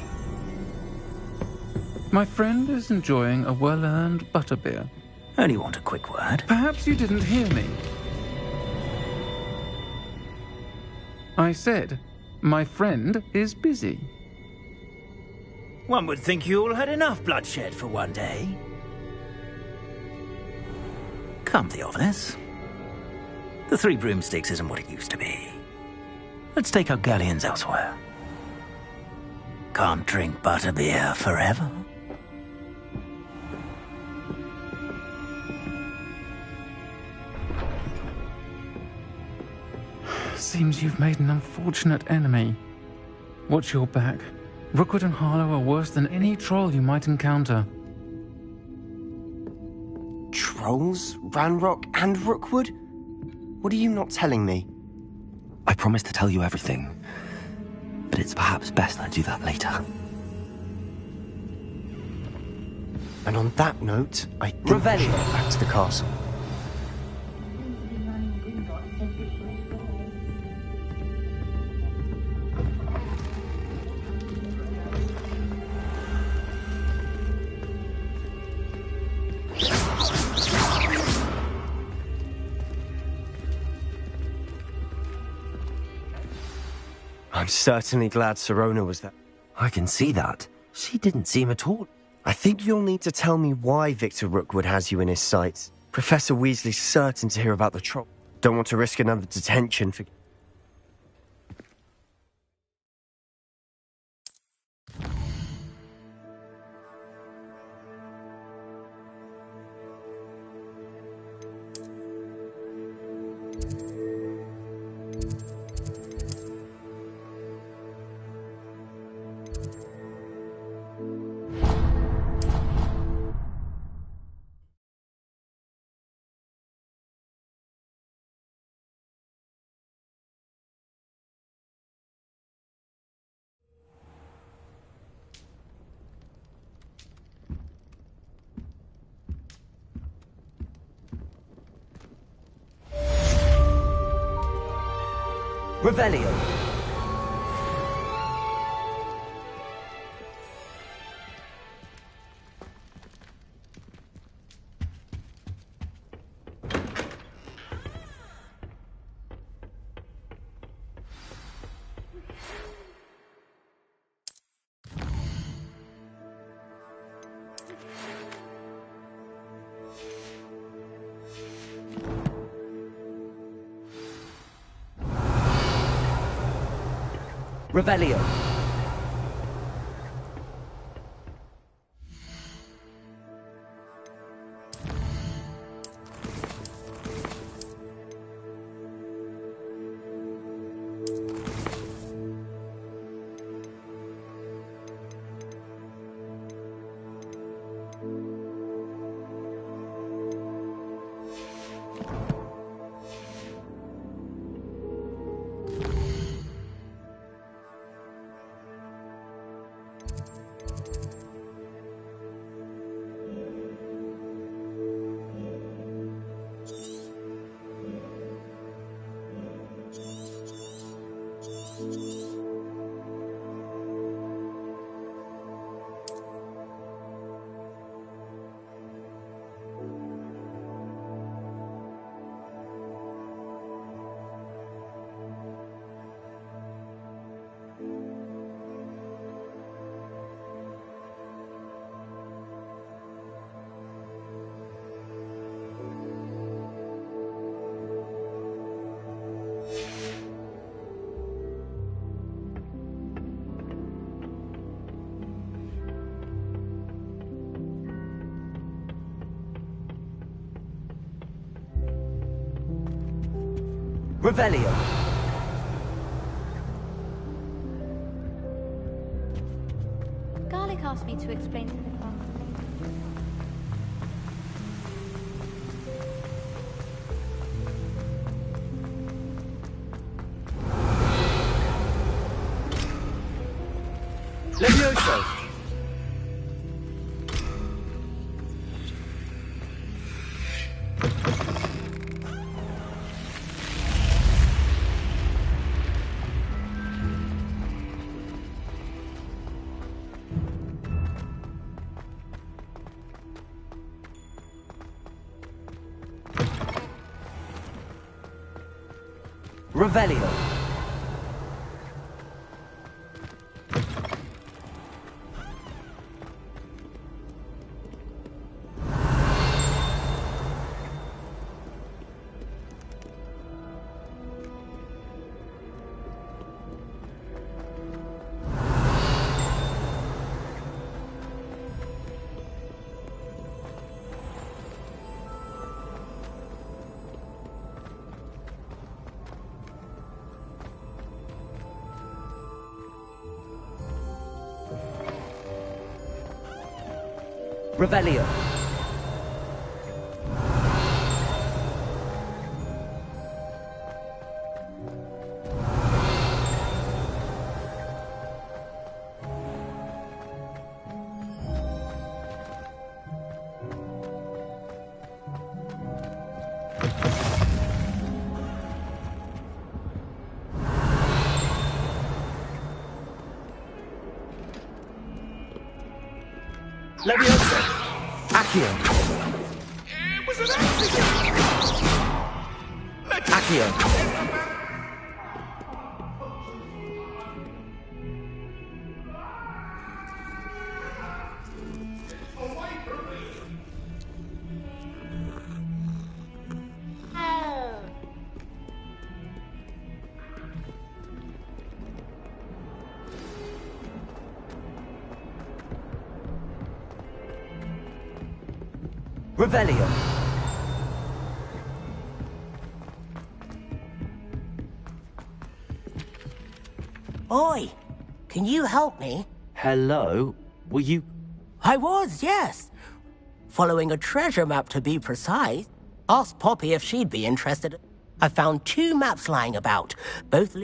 My friend is enjoying a well-earned butterbeer. Only want a quick word. Perhaps you didn't hear me. I said, my friend is busy. One would think you all had enough bloodshed for one day. Come, Theophilus. The Three Broomsticks isn't what it used to be. Let's take our galleons elsewhere. Can't drink butterbeer forever. Seems you've made an unfortunate enemy. Watch your back. Rookwood and Harlow are worse than any troll you might encounter. Trolls? Ranrock and Rookwood? What are you not telling me? I promise to tell you everything, but it's perhaps best I do that later. And on that note, I think Revelio. we should go back to the castle. I'm certainly glad Sirona was there. I can see that. She didn't seem at all. I think you'll need to tell me why Victor Rookwood has you in his sights. Professor Weasley's certain to hear about the troll. Don't want to risk another detention for... Revelio. Revelio. Revelio. Garlic asked me to explain to the class. Levioso! Revelio. Revelio. Leviosa. Accio. It was an accident. Accio. Revelio. Oi, can you help me? Hello? Were you... I was, yes. Following a treasure map to be precise. Asked Poppy if she'd be interested. I found 2 maps lying about, both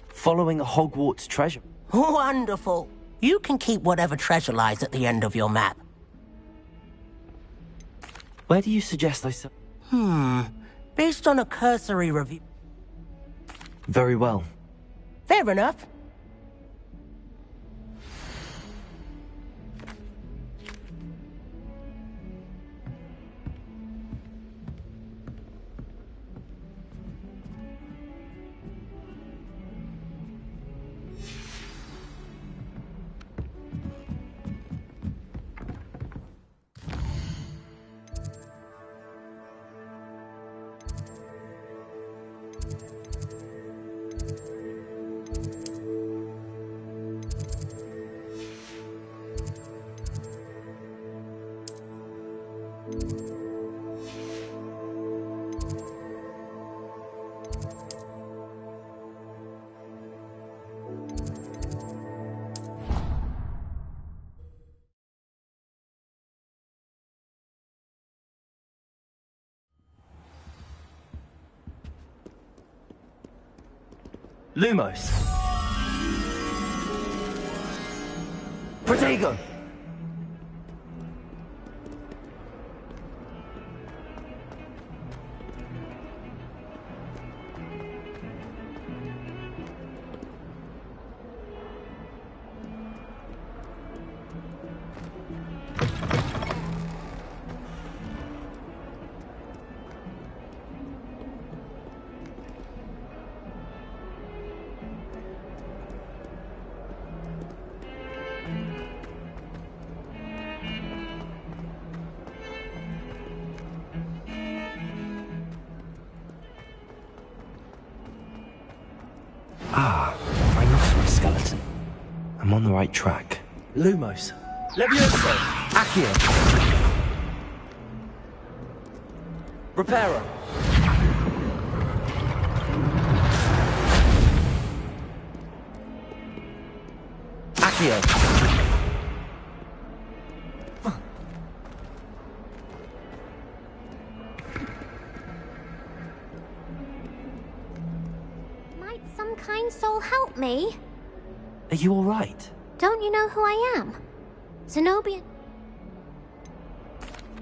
Following a Hogwarts treasure? Wonderful. You can keep whatever treasure lies at the end of your map. Where do you suggest I set? Based on a cursory review. Very well. Fair enough. Lumos. Protego. I lost my skeleton. I'm on the right track. Lumos. Levioso. Accio. Reparo. Accio. Some kind soul help me? Are you all right? Don't you know who I am? Zenobia.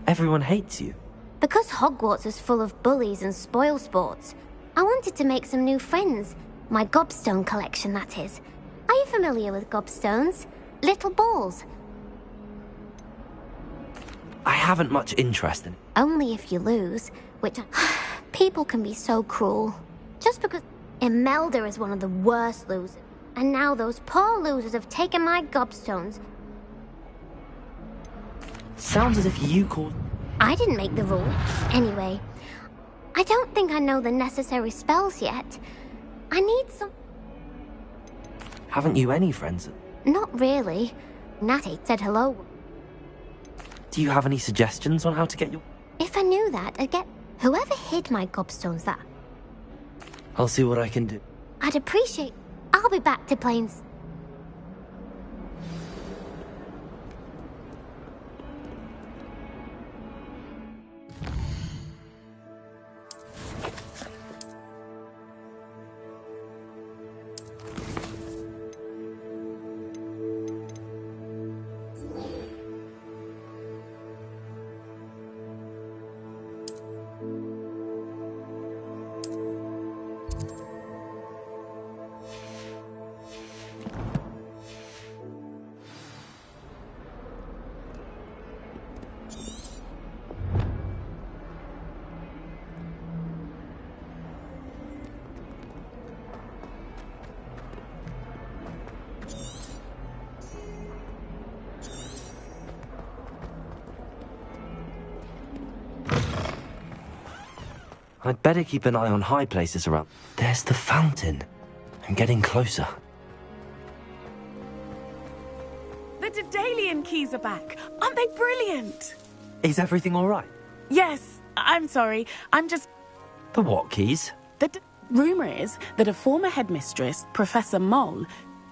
Everyone hates you. Because Hogwarts is full of bullies and spoil sports, I wanted to make some new friends. My gobstone collection, that is. Are you familiar with gobstones? Little balls. I haven't much interest in it. Only if you lose, which People can be so cruel. Just because Imelda is one of the worst losers, and now those poor losers have taken my gobstones. Sounds as if you called... I didn't make the rule. Anyway, I don't think I know the necessary spells yet. I need some... Haven't you any friends? Not really. Natty said hello. Do you have any suggestions on how to get your... If I knew that, I'd get... Whoever hid my gobstones that... I'll see what I can do. I'd appreciate... I'll be back to Plains. I'd better keep an eye on high places around. There's the fountain. I'm getting closer. The Daedalian keys are back. Aren't they brilliant? Is everything all right? Yes, I'm sorry. I'm just... The what keys? The rumour is that a former headmistress, Professor Moll,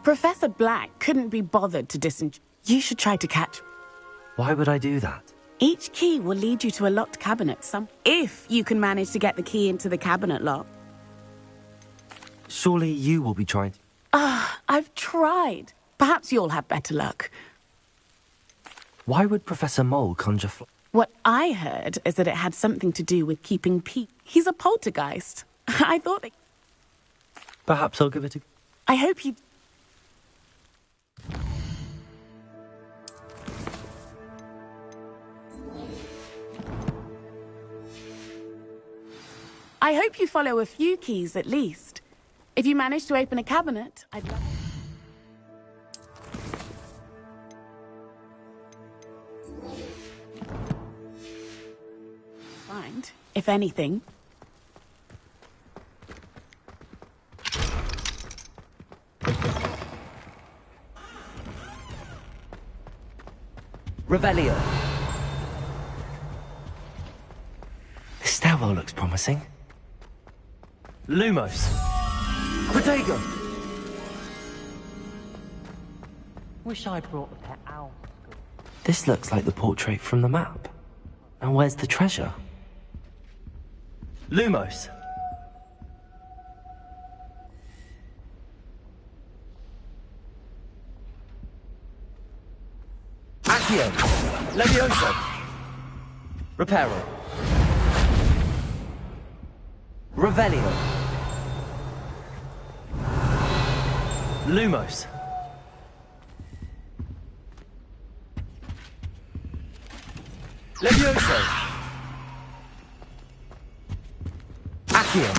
Professor Black couldn't be bothered to You should try to catch... Why would I do that? Each key will lead you to a locked cabinet if you can manage to get the key into the cabinet lock. Surely you will be trying to... I've tried. Perhaps you'll have better luck. Why would Professor Mole conjure What I heard is that it had something to do with keeping Pete. He's a poltergeist. I thought that... Perhaps I'll give it a... I hope you... I hope you follow a few keys at least. If you manage to open a cabinet, I'd love... Find, if anything. Revelio. This stairwell looks promising. Lumos. Protego. Wish I brought the pet owl. This looks like the portrait from the map. And where's the treasure? Lumos. Accio. Levioso. Reparo. Revelio. Lumos. Levioso. Accio.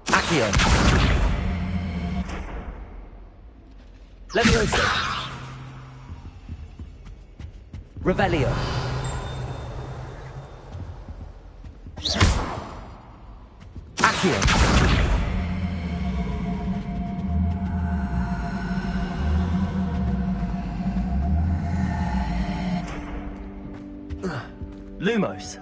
Accio. Levioso. Revelio. Accio. Lumos.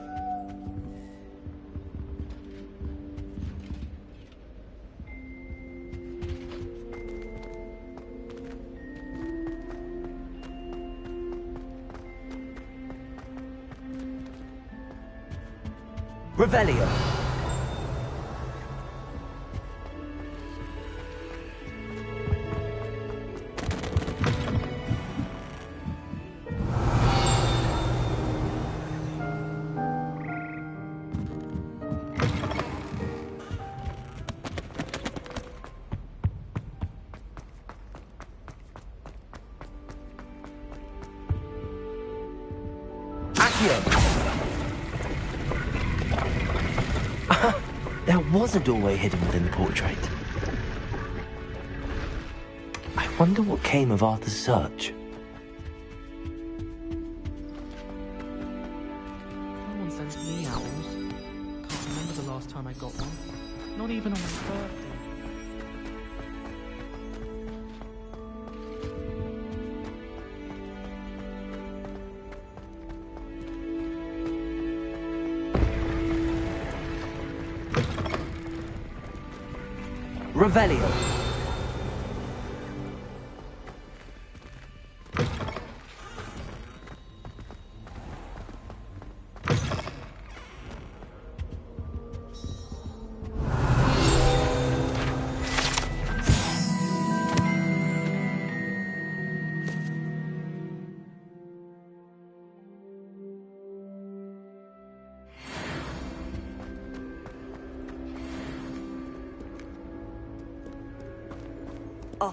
Revelio. Accio! There was a doorway hidden within the portrait. I wonder what came of Arthur's search. No one sends me owls. Can't remember the last time I got one. Not even on my birthday. Revelio.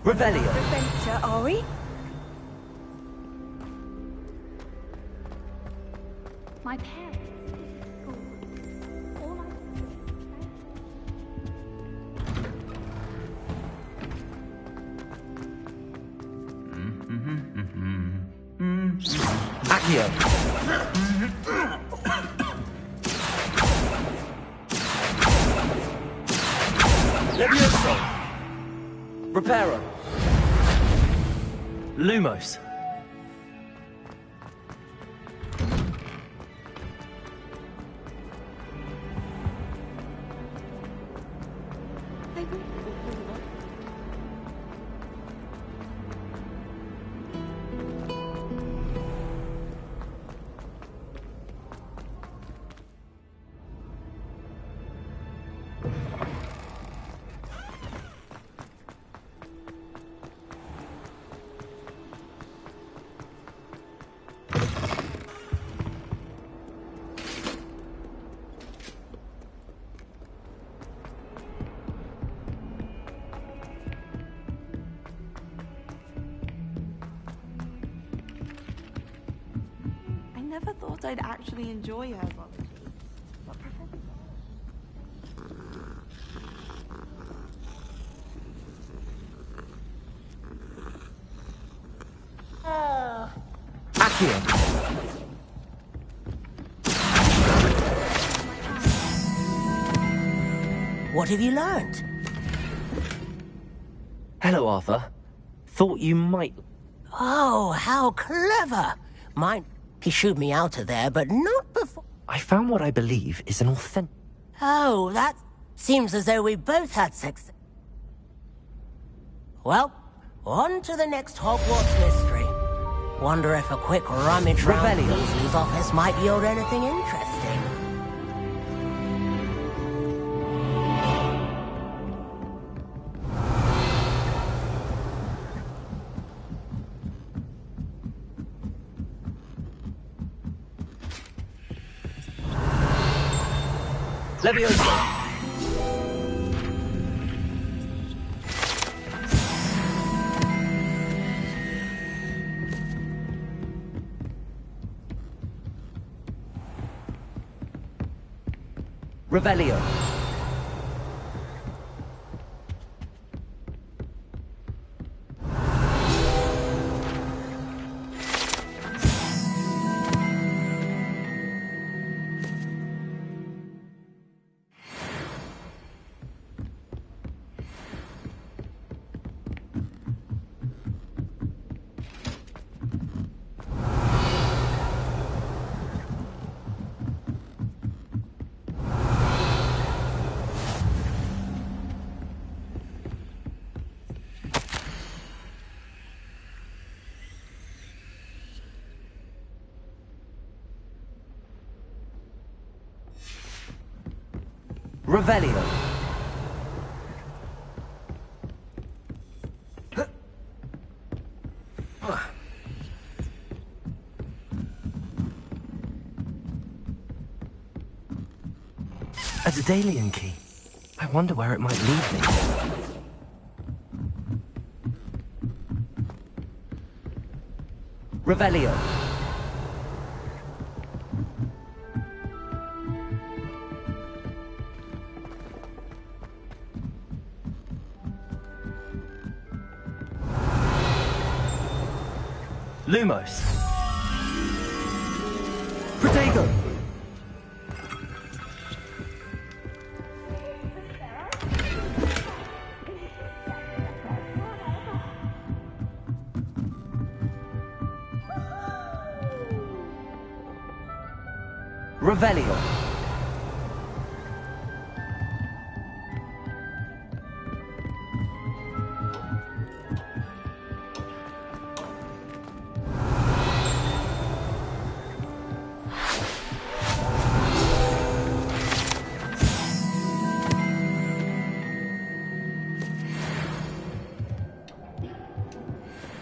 Revelio. Adventure, are we? My parents. All Accio. Levioso. Reparo. Lumos. I never thought I'd actually enjoy herbology. But Accio. What have you learned? Hello, Arthur. Thought you might... Oh, how clever! Mine, he shooed me out of there, but not before... I found what I believe is an authentic... Oh, that seems as though we both had success. Well, on to the next Hogwarts mystery. Wonder if a quick rummage round Revelio. Weasley's office might yield anything interesting. Levioso. Revelio. Revelio. A Daedalian key. I wonder where it might lead me. Revelio. Lumos. Protego. Revelio.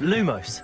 Lumos.